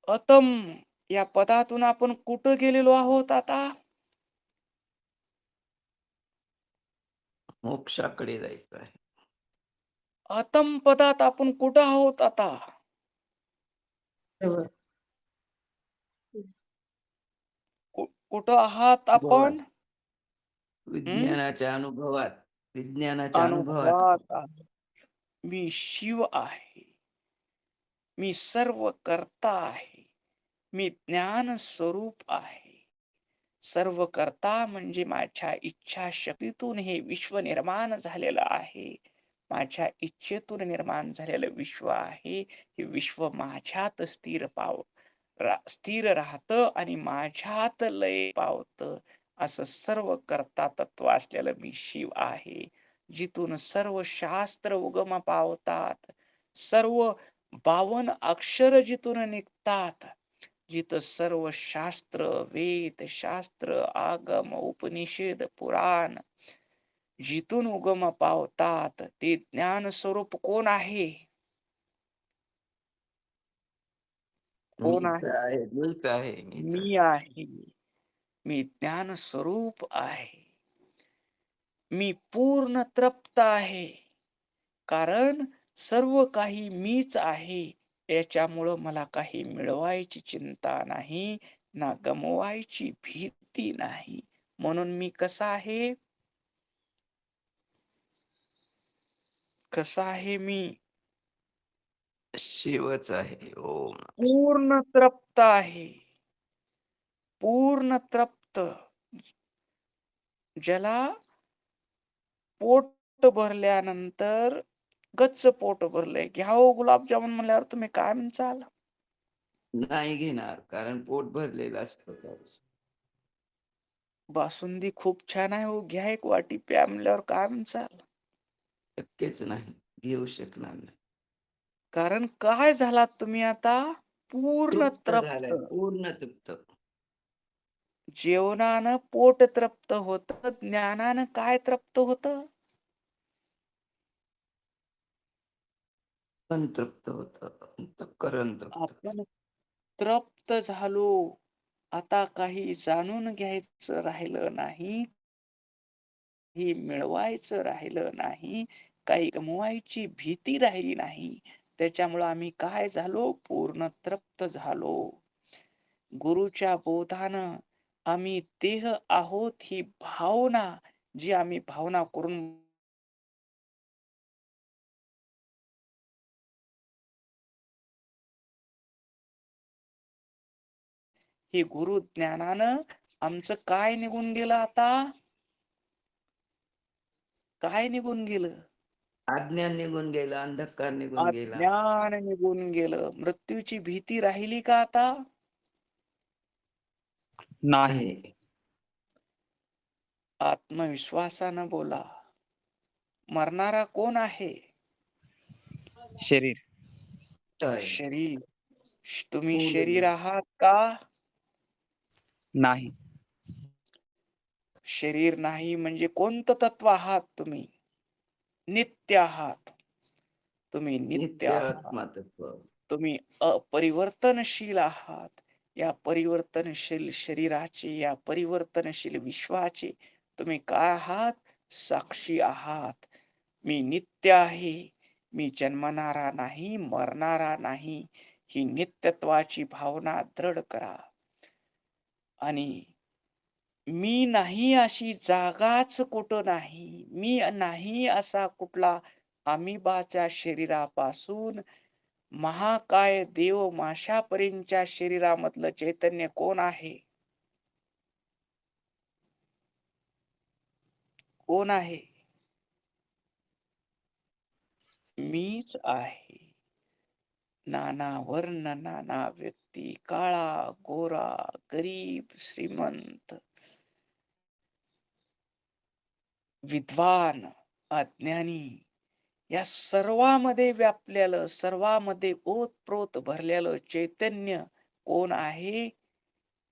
अतम या पदातून आपण कुठं गेलेलो आहोत आता? मोक्षाकडे जायचं आहे. अतम पदात आपण कुठं आहोत आता? बरोबर. कुठं आहात आपण? विज्ञानाच्या अनुभवात, विज्ञानाच्या अनुभवात. अनुभवात आहे. मी शिव आहे, मी सर्व करता आहे, मी ज्ञान स्वरूप आहे. सर्व करता म्हणजे माझ्या इच्छा शक्तीतून हे विश्व निर्माण झालेलं आहे. माझ्या इच्छेतून निर्माण झालेलं विश्व आहे. हे विश्व माझ्यात स्थिर राहतं आणि माझ्यात लय पावतं. असं सर्व करता तत्व असलेलं मी शिव आहे. जिथून सर्व शास्त्र उगम पावतात, सर्व 52 अक्षर जिथून निघतात, जिथं सर्व शास्त्र, वेद, शास्त्र, आगम, उपनिषद, पुराण जिथून उगम पावतात, ते ज्ञान स्वरूप कोण आहे? कोण मीच आहे? आहे, मीच आहे, मीच आहे. मी आहे. मी ज्ञान स्वरूप आहे. मी पूर्ण तृप्त आहे. कारण सर्व काही मीच आहे. याच्यामुळं मला काही मिळवायची चिंता नाही, ना गमवायची भीती नाही. म्हणून मी कसा आहे? कसा आहे मी? शिवच आहे. ओम नमः शिवाय. पूर्ण तृप्त आहे. पूर्ण तृप्त. ज्याला पोट भरल्यानंतर गच्च पोट भरलंय, घ्या हो गुलाबजामुन म्हणल्यावर तुम्ही काय म्हणसाल? नाही घेणार, कारण पोट भरलेलं असतं त्यावेळेस. बासुंदी खूप छान आहे हो, घ्या एक वाटी प्या म्हणल्यावर काय म्हणसाल? शक्यच नाही, घेऊ शकणार नाही. कारण काय झालात तुम्ही आता? पूर्ण तृप्त तृप्त. झालाय, पूर्ण तृप्त. जेवणानं पोट तृप्त होत, ज्ञानानं काय तृप्त होत? पण तृप्त होत, अंतःकरण तृप्त. आपण तृप्त झालो. आता काही जाणून घ्यायचं राहिलं नाही, काही मिळवायचं राहिलं नाही, काही गमवायची भीती राहिली नाही. त्याच्यामुळं आम्ही काय झालो? पूर्ण तृप्त झालो. गुरुच्या बोधानं आम्ही देह आहोत ही भावना, जी आम्ही भावना करून ही गुरु ज्ञानानं आमचं काय निघून गेलं आता? काय निघून गेलं? अज्ञान निघून गेलं, अंधकार निघून गेला. अज्ञान निघून गेलं. मृत्यूची भीती राहिली का आता? नाही. नाही. आत्मविश्वासानं बोला. मरणारा कोण आहे? शरीर. आहे. शरीर. तुम्ही स्थूल शरीर देह. आहात का? नाही. शरीर नाही म्हणजे कोणतं तत्व आहात तुम्ही? नित्य आहात. तुम्ही नित्य नित्य आहात. आत्मातत्व. तुम्ही अपरिवर्तनशील आहात. या परिवर्तनशील शरीराचे, या परिवर्तनशील विश्वाचे तुम्ही काय आहात? साक्षी आहात. मी नित्य आहे. मी जन्मणारा नाही, मरणारा नाही. ही नित्यत्वाची भावना दृढ करा. आणि मी नाही अशी जागाच कुठं नाही. मी नाही असा कुठला अमिबाच्या शरीरापासून महाकाय देव माशापर्यंतच्या शरीरामधलं चैतन्य कोण आहे? कोण आहे? मीच आहे. नाना वर्ण, नाना व्यक्ती, काळा, गोरा, गरीब, श्रीमंत, विद्वान, अज्ञानी, या सर्वामध्ये व्यापलेलं, सर्वामध्ये ओतप्रोत भरलेलं चैतन्य कोण आहे?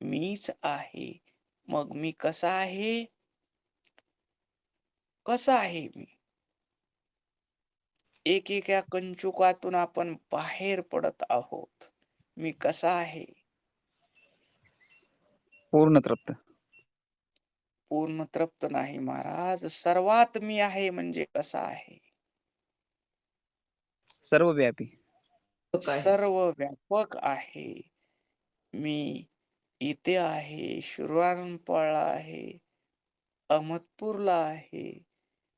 मीच आहे. मग मी कसा आहे? कसा आहे मी? एकेका कंचुकातून आपण बाहेर पडत आहोत. मी कसा आहे? पूर्ण तृप्त. पूर्ण तृप्त नाही महाराज. सर्वात मी आहे म्हणजे कसा आहे? सर्वव्यापी. काय? सर्व व्यापक आहे. मी इथे आहे, शिरवानपाळला आहे, अहमदपूरला आहे,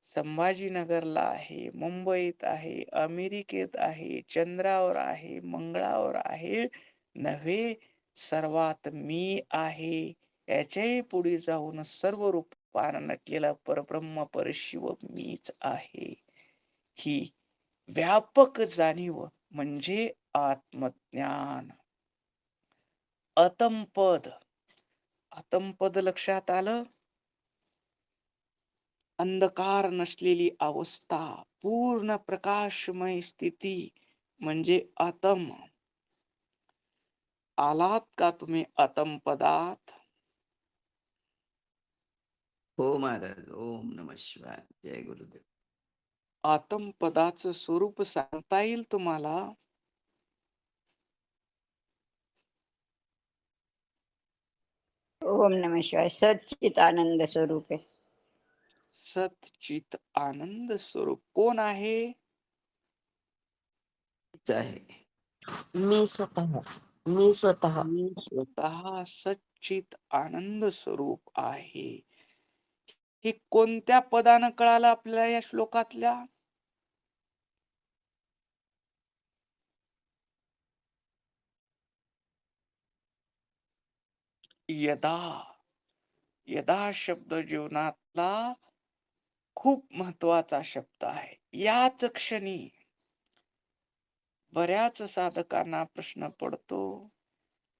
संभाजीनगरला आहे, मुंबईत आहे, अमेरिकेत आहे, चंद्रावर आहे, मंगळावर आहे. नव्हे, सर्वात मी आहे. याच्याही पुढे जाऊन सर्व रूपानं नटलेला परब्रह्म परशिव मीच आहे. ही व्यापक जाणीव म्हणजे आत्मज्ञान. अतमपद. अतमपद लक्षात आलं? अंधकार नसलेली अवस्था, पूर्ण प्रकाशमय स्थिती म्हणजे आतम. आलात का तुम्ही आतमपदात? हो महाराज. ओम नमः शिवाय. जय गुरुदेव. आतमपदाचं स्वरूप सांगता येईल तुम्हाला? ओम नमः शिवाय. सच्चित आनंद स्वरूप आहे. सच्चित आनंद स्वरूप कोण आहे? मीच आहे. मी स्वतः मी स्वतः मी स्वतः सच्चित आनंद स्वरूप आहे. हे कोणत्या पदानं कळालं आपल्याला या श्लोकातल्या? यदा. यदा शब्द जीवनातला खूप महत्वाचा शब्द आहे. याच क्षणी बऱ्याच साधकांना प्रश्न पडतो.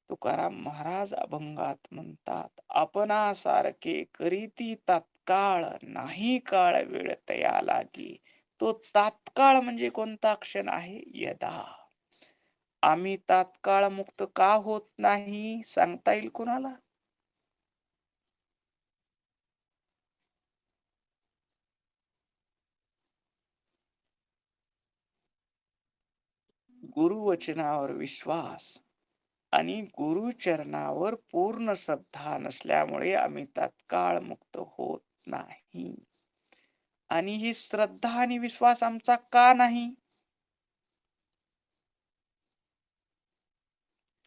तुकाराम महाराज अभंगात म्हणतात, आपणासारखे करीती तात्काळ, नाही काळ वेळ तया लागी. तो तात्काळ म्हणजे कोणता क्षण आहे? यदा. आम्ही तात्काळ मुक्त का होत नाही? सांगता येईल कोणाला? गुरुवचनावर विश्वास आणि गुरुचरणावर पूर्ण श्रद्धा नसल्यामुळे आम्ही तात्काळ मुक्त होत नाही. आणि ही श्रद्धा आणि विश्वास आमचा का नाही?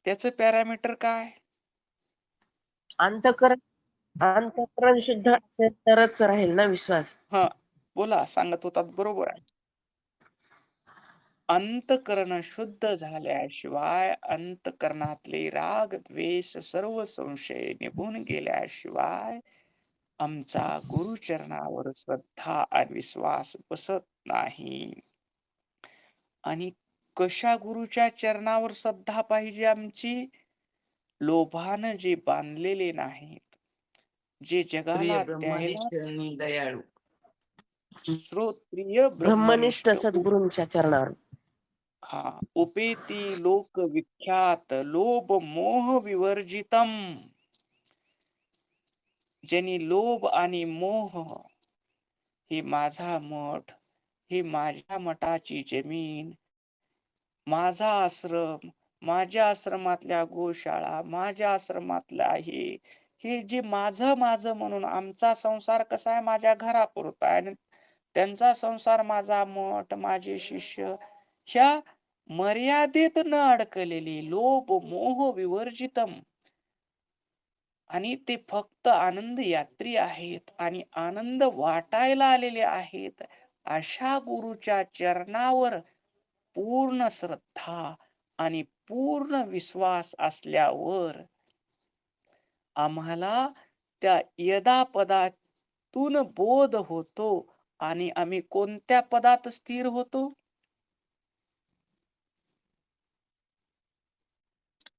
त्याचं पॅरामीटर काय? अंतःकरण शुद्ध असेल तरच राहील ना विश्वास. हा, बोला, सांगत होतात, बरोबर आहे. अंतःकरण शुद्ध झाल्याशिवाय, अंतःकरणातले राग द्वेष सर्व संशय निघून गेल्याशिवाय आमचा गुरुचरणावर श्रद्धा आणि विश्वास बसत नाही. आणि कशा गुरुच्या चरणावर श्रद्धा पाहिजे आमची? लोभानं जे बांधलेले नाहीत, जे प्रिय जगाला ब्रह्मनिष्ठ द्यायलाच आणि दयाळू. श्रोत्रिय ब्रह्मनिष्ठ ब्रह्मनिष्ठ सद्गुरूंच्या चरणावर. हा, उपेती लोक विख्यात लोभ मोह विवर्जितम. ज्यांनी लोभ आणि मोह, हे माझा मठ, हे माझ्या मठाची जमीन, माझा आश्रम, माझ्या आश्रमातल्या गोशाळा, माझ्या आश्रमातल्या हे जे माझं माझं म्हणून, आमचा संसार कसा आहे, माझ्या घरापुरता आहे, आणि त्यांचा संसार माझा मठ, माझे शिष्य, ह्या मर्यादेत न अडकलेली लोभ मोह विवर्जितम, आणि ते फक्त आनंद यात्री आहेत आणि आनंद वाटायला आलेले आहेत, अशा गुरुच्या चरणावर पूर्ण श्रद्धा आणि पूर्ण विश्वास असल्यावर आम्हाला त्या यदा पदातून बोध होतो. आणि आम्ही कोणत्या पदात स्थिर होतो?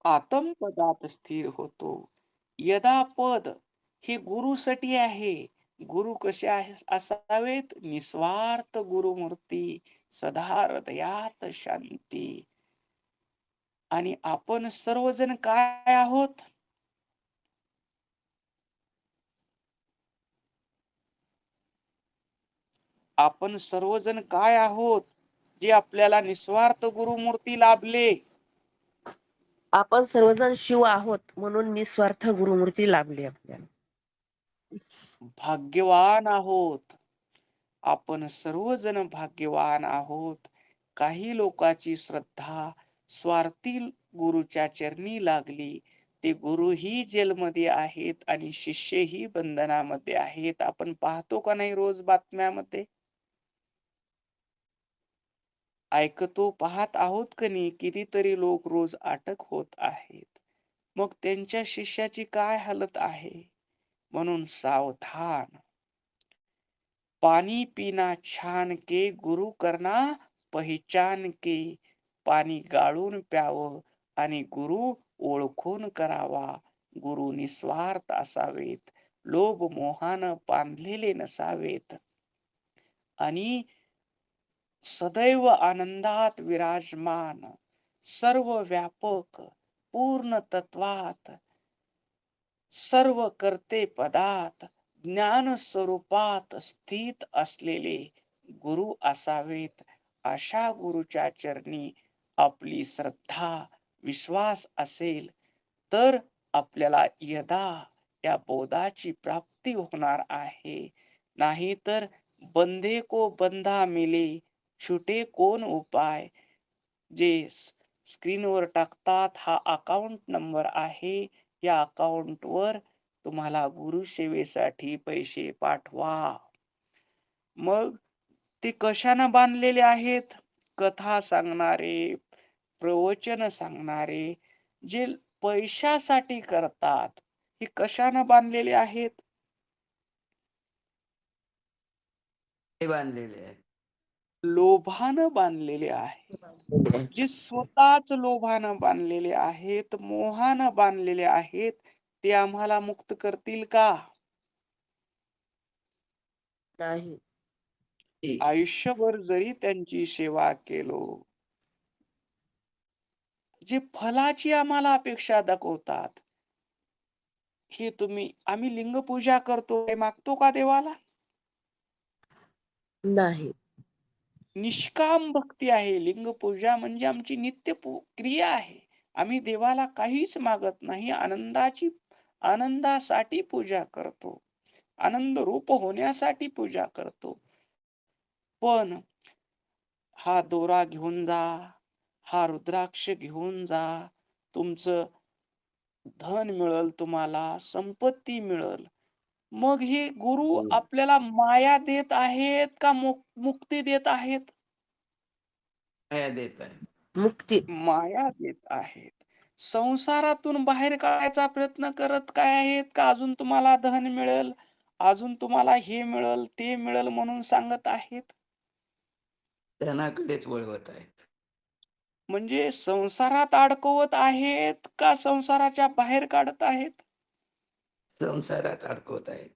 आतम पदात स्थिर होतो. यदा पद हे गुरुसाठी आहे. गुरु कसे असावेत? निस्वार्थ गुरुमूर्ती, सदा हृदयात शांती. आणि आपण सर्वजण काय आहोत? आपण सर्वजण काय आहोत, जे आपल्याला निस्वार्थ गुरुमूर्ती लाभले? आपण सर्वजण शिव आहोत म्हणून निस्वार्थ गुरुमूर्ती लाभली आपल्याला. भाग्यवान आहोत. आपण सर्वजण भाग्यवान आहोत. काही लोकांची श्रद्धा स्वार्थी गुरुच्या चरणी लागली. ते गुरुही जेलमध्ये आहेत आणि शिष्यही बंधनामध्ये आहेत. आपण पाहतो का नाही रोज बातम्यामध्ये? ऐकतो, पाहत आहोत का नाही? कितीतरी लोक रोज अटक होत आहेत. मग त्यांच्या शिष्याची काय हालत आहे? म्हणून सावधान. पानी पिना छान के, गुरु करना पहिचान के. पाणी गाळून प्यावं आणि गुरु ओळखून करावा. गुरु निस्वार्थ असावेत, लोभ मोहानं बांधलेले नसावेत, आणि सदैव आनंदात विराजमान, सर्व व्यापक, पूर्ण तत्वात, सर्व करते पदात, ज्ञान स्वरूपात स्थित असलेले गुरु असावेत. अशा गुरुच्या चरणी आपली श्रद्धा विश्वास असेल तर आपल्याला यदा या बोधाची प्राप्ती होणार आहे. नाहीतर बंधे को बंधा मिले, छुटे कोण उपाय. जे स्क्रीनवर टाकतात, हा अकाउंट नंबर आहे. या अकाउंटवर तुम्हाला गुरुसेवेसाठी पैसे पाठवा. मग ते कशानं बांधलेले आहेत? कथा सांगणारे, प्रवचन सांगणारे, जे पैशासाठी करतात, हे कशानं बांधलेले आहेत? ते बांधलेले आहेत. लोभानं बांधलेले आहे. जे स्वतःच लोभानं बांधलेले आहेत, मोहानं बांधलेले आहेत, ते आम्हाला मुक्त करतील का? नाही. आयुष्यभर जरी त्यांची सेवा केलो, जे फलाची आम्हाला अपेक्षा दाखवतात, हे आम्ही लिंगपूजा करतो, हे मागतो का देवाला? नाही. निष्काम भक्ती आहे. लिंगपूजा म्हणजे आमची नित्य क्रिया आहे. आम्ही देवाला काहीच मागत नाही, आनंदासाठी पूजा करतो, आनंद रूप होण्यासाठी पूजा करतो. पण हा दोरा घेऊन जा, हा रुद्राक्ष घेऊन जा, तुमचं धन मिळल, तुम्हाला संपत्ती मिळल. मग हे गुरु हम्म. आपल्याला माया देत आहेत का मुक्ती देत आहेत? माया देत आहे. मुक्ती. माया देत आहेत. संसारातून बाहेर काढायचा प्रयत्न करत काय आहेत का अजून तुम्हाला धन मिळेल, अजून तुम्हाला हे मिळेल, ते मिळेल म्हणून सांगत आहेत. धनाकडेच वळवत आहेत. म्हणजे संसारात अडकवत आहेत का संसाराच्या बाहेर काढत आहेत? संसारात अडकवत आहेत.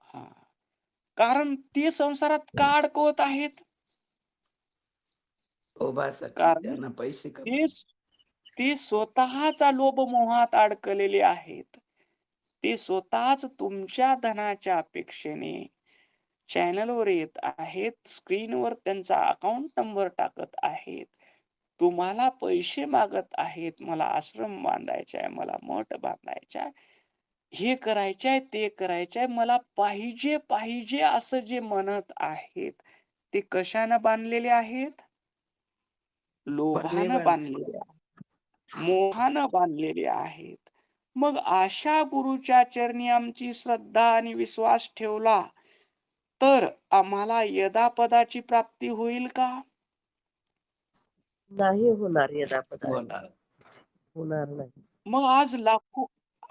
हा. कारण ते संसारात का अडकवत आहेत? लोभासाठी कारण त्यांना पैसे ते ते स्वतःचा लोभमोहात अडकलेले आहेत. ते स्वतःच तुमच्या धनाच्या अपेक्षेने चॅनलवर येत आहेत, स्क्रीनवर त्यांचा अकाउंट नंबर टाकत आहेत, तुम्हाला पैसे मागत आहेत, मला आश्रम बांधायचा आहे, मला मठ बांधायचा आहे, हे करायचे आहे, ते करायचे आहे, मला पाहिजे पाहिजे असं जे म्हणत आहेत, ते कशानं बांधलेले आहेत? पाने लोभानं बांधले. बांधलेले आहेत, मोहानं बांधलेले आहेत. मग अशा गुरुच्या चरणी आमची श्रद्धा आणि विश्वास ठेवला तर आम्हाला यदापदाची प्राप्ती होईल का? नाही होणार यदापदा, होणार. होणार नाही. मग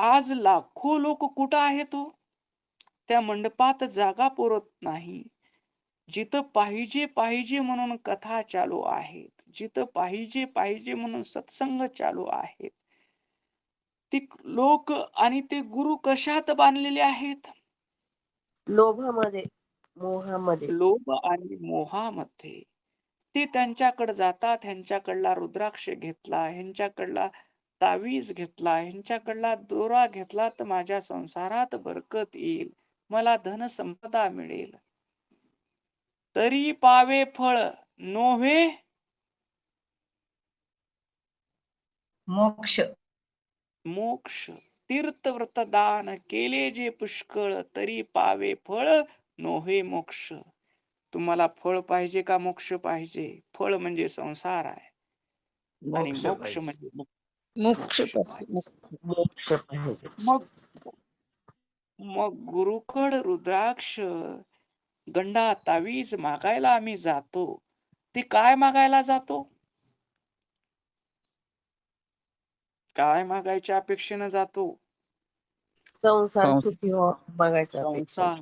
आज लाखो लोक कुठं आहेत हो? त्या मंडपात जागा पुरत नाही. जिथं पाहिजे पाहिजे म्हणून कथा चालू आहेत, जिथं पाहिजे पाहिजे म्हणून सत्संग चालू आहेत, ते लोक आणि ते गुरु कशात बांधलेले आहेत? लोभामध्ये, मोहामध्ये. लोभ आणि मोहामध्ये. ते त्यांच्याकडे जातात, ह्यांच्याकडला रुद्राक्ष घेतला, ह्यांच्याकडला तावीज घेतला, ह्यांच्याकडला दोरा घेतला तर माझ्या संसारात बरकत येईल, मला धन संपदा मिळेल. तरी पावे फळ नोव्हे मोक्ष. मोक्ष. तीर्थव्रत दान केले जे पुष्कळ, तरी पावे फळ नोव्हे मोक्ष. तुम्हाला फळ पाहिजे का मोक्ष पाहिजे? फळ म्हणजे संसार आहे आणि मोक्ष मोक्ष पाहिजे. म्हणजे मोक्ष मोक्ष पाहिजे. मोक्ष पाहिजे. मग मग गुरुकड रुद्राक्ष, गंडा, तावीज मागायला आम्ही जातो. ते काय मागायला जातो? काय मागायच्या अपेक्षेनं जातो? संसार संसार. सुखी हो बघायचा अपेक्षा. संसार.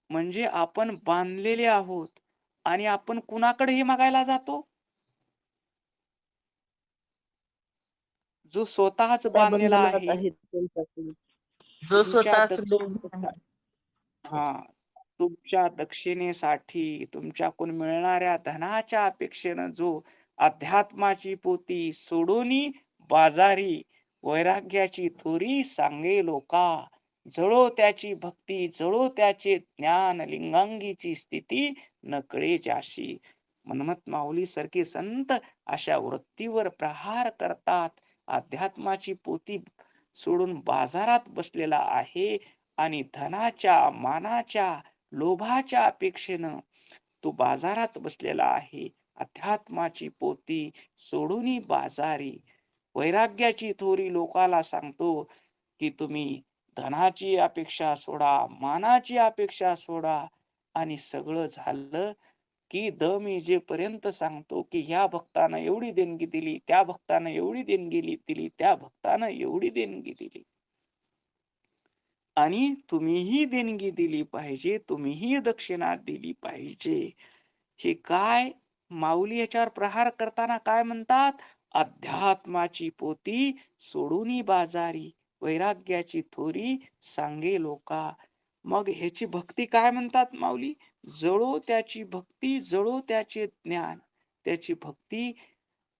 म्हणजे आपण बांधलेले आहोत आणि आपण कुणाकडे हे मागायला जातो? जो स्वतःच काय बांधलेला बंधनात आहे, आहेत त्यांच्याकडे. जो तुमच्या स्वतःच लोभी आहे. दक्षिणेसाठी, हा, तुमच्या दक्षिणेसाठी, तुमच्याकडून मिळणाऱ्या धनाच्या अपेक्षेनं जो अध्यात्माची पोती सोडून बाजारी वैराग्याची थोरी सांगे लोका, जळो त्याची भक्ती, जळो त्याचे ज्ञान, लिंगांगीची स्थिती नकळे जाशी. मनमत माऊली सारखे संत अशा वृत्तीवर प्रहार करतात. अध्यात्माची पोती सोडून बाजारात बसलेला आहे आणि धनाच्या, मानाच्या, लोभाच्या अपेक्षेनं तो बाजारात बसलेला आहे. अध्यात्माची पोती सोडून बाजारी वैराग्याची थोरी लोकाला सांगतो की तुम्ही धनाची अपेक्षा सोडा, मानाची अपेक्षा सोडा, आणि सगळं झालं की दम येजेपर्यंत सांगतो की ह्या भक्तानं एवढी देणगी दिली, त्या भक्तानं एवढी देणगी दिली, त्या भक्तानं एवढी देणगी दिली, आणि तुम्हीही देणगी दिली पाहिजे, तुम्हीही दक्षिणा दिली पाहिजे. हे काय माऊली याच्यावर प्रहार करताना काय म्हणतात? अध्यात्माची पोती सोडून बाजारी वैराग्याची थोरी सांगे लोका. मग ह्याची भक्ती काय म्हणतात माऊली? जळो त्याची भक्ती, जळो त्याचे ज्ञान. त्याची भक्ती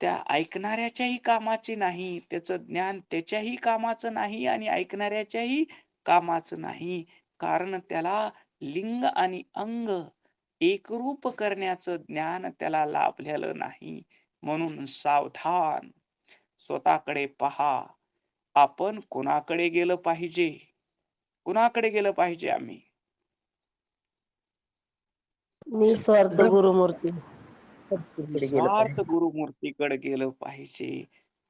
त्या ऐकणाऱ्याच्याही कामाची नाही, त्याचं ज्ञान त्याच्याही कामाचं नाही आणि ऐकणाऱ्याच्याही कामाचं नाही. कारण त्याला लिंग आणि अंग एकरूप करण्याचं ज्ञान त्याला लाभलेलं नाही. म्हणून सावधान. स्वतःकडे पहा. आपण कोणाकडे गेलं पाहिजे? कुणाकडे गेलं पाहिजे आम्ही? निस्वार्थ गुरुमूर्ती. सद्गुरूकडे गेलं निस्वार्थ पाहिजे. गुरुमूर्तीकडे गेलं पाहिजे.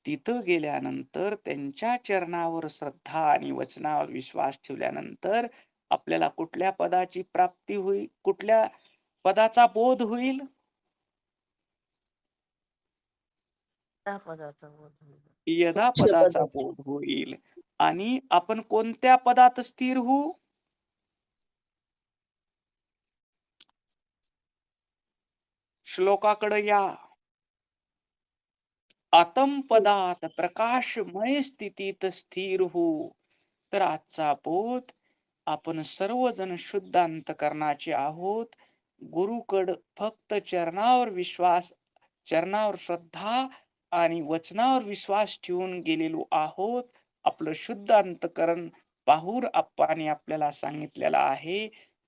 तिथं गेल्यानंतर त्यांच्या चरणावर श्रद्धा आणि वचनावर विश्वास ठेवल्यानंतर आपल्याला कुठल्या पदाची प्राप्ती होईल? कुठल्या पदाचा बोध होईल? त्या पदाचा बोध होईल. यदा मोक्ष पदाचा पदाचा. बोध होईल. आणि आपण कोणत्या पदात स्थिर होऊ? श्लोकाकडे या. आतम पदात प्रकाशमय स्थितीत स्थिर हो. तर आजचा बोध आपण सर्वजण शुद्ध अंतकरणाचे आहोत. गुरुकड फक्त चरणावर विश्वास, चरणावर श्रद्धा आणि वचनावर विश्वास ठेवून गेलेलो आहोत. आपलं शुद्ध अंतकरण पाहून आप्पाने आपल्याला सांगितलेलं आहे,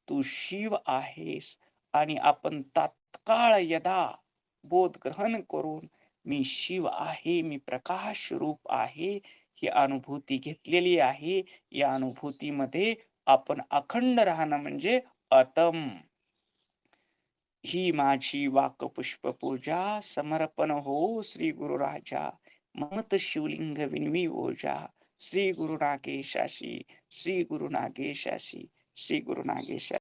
तू शिव आहेस. आणि आपण तात्काळ यदा बोध ग्रहण करून मी शिव आहे, मी प्रकाश रूप आहे, ही अनुभूती घेतलेली आहे. या अनुभूतीमध्ये आपण अखंड राहणं म्हणजे अतम. ही माझी वाक पुष्प पूजा, समर्पण हो श्री गुरु राजा. ममत शिवलिंग विनवी ओजा. श्री गुरु नागेशाशी, श्री गुरु नागेशाशी, श्री गुरु नागेशाशी.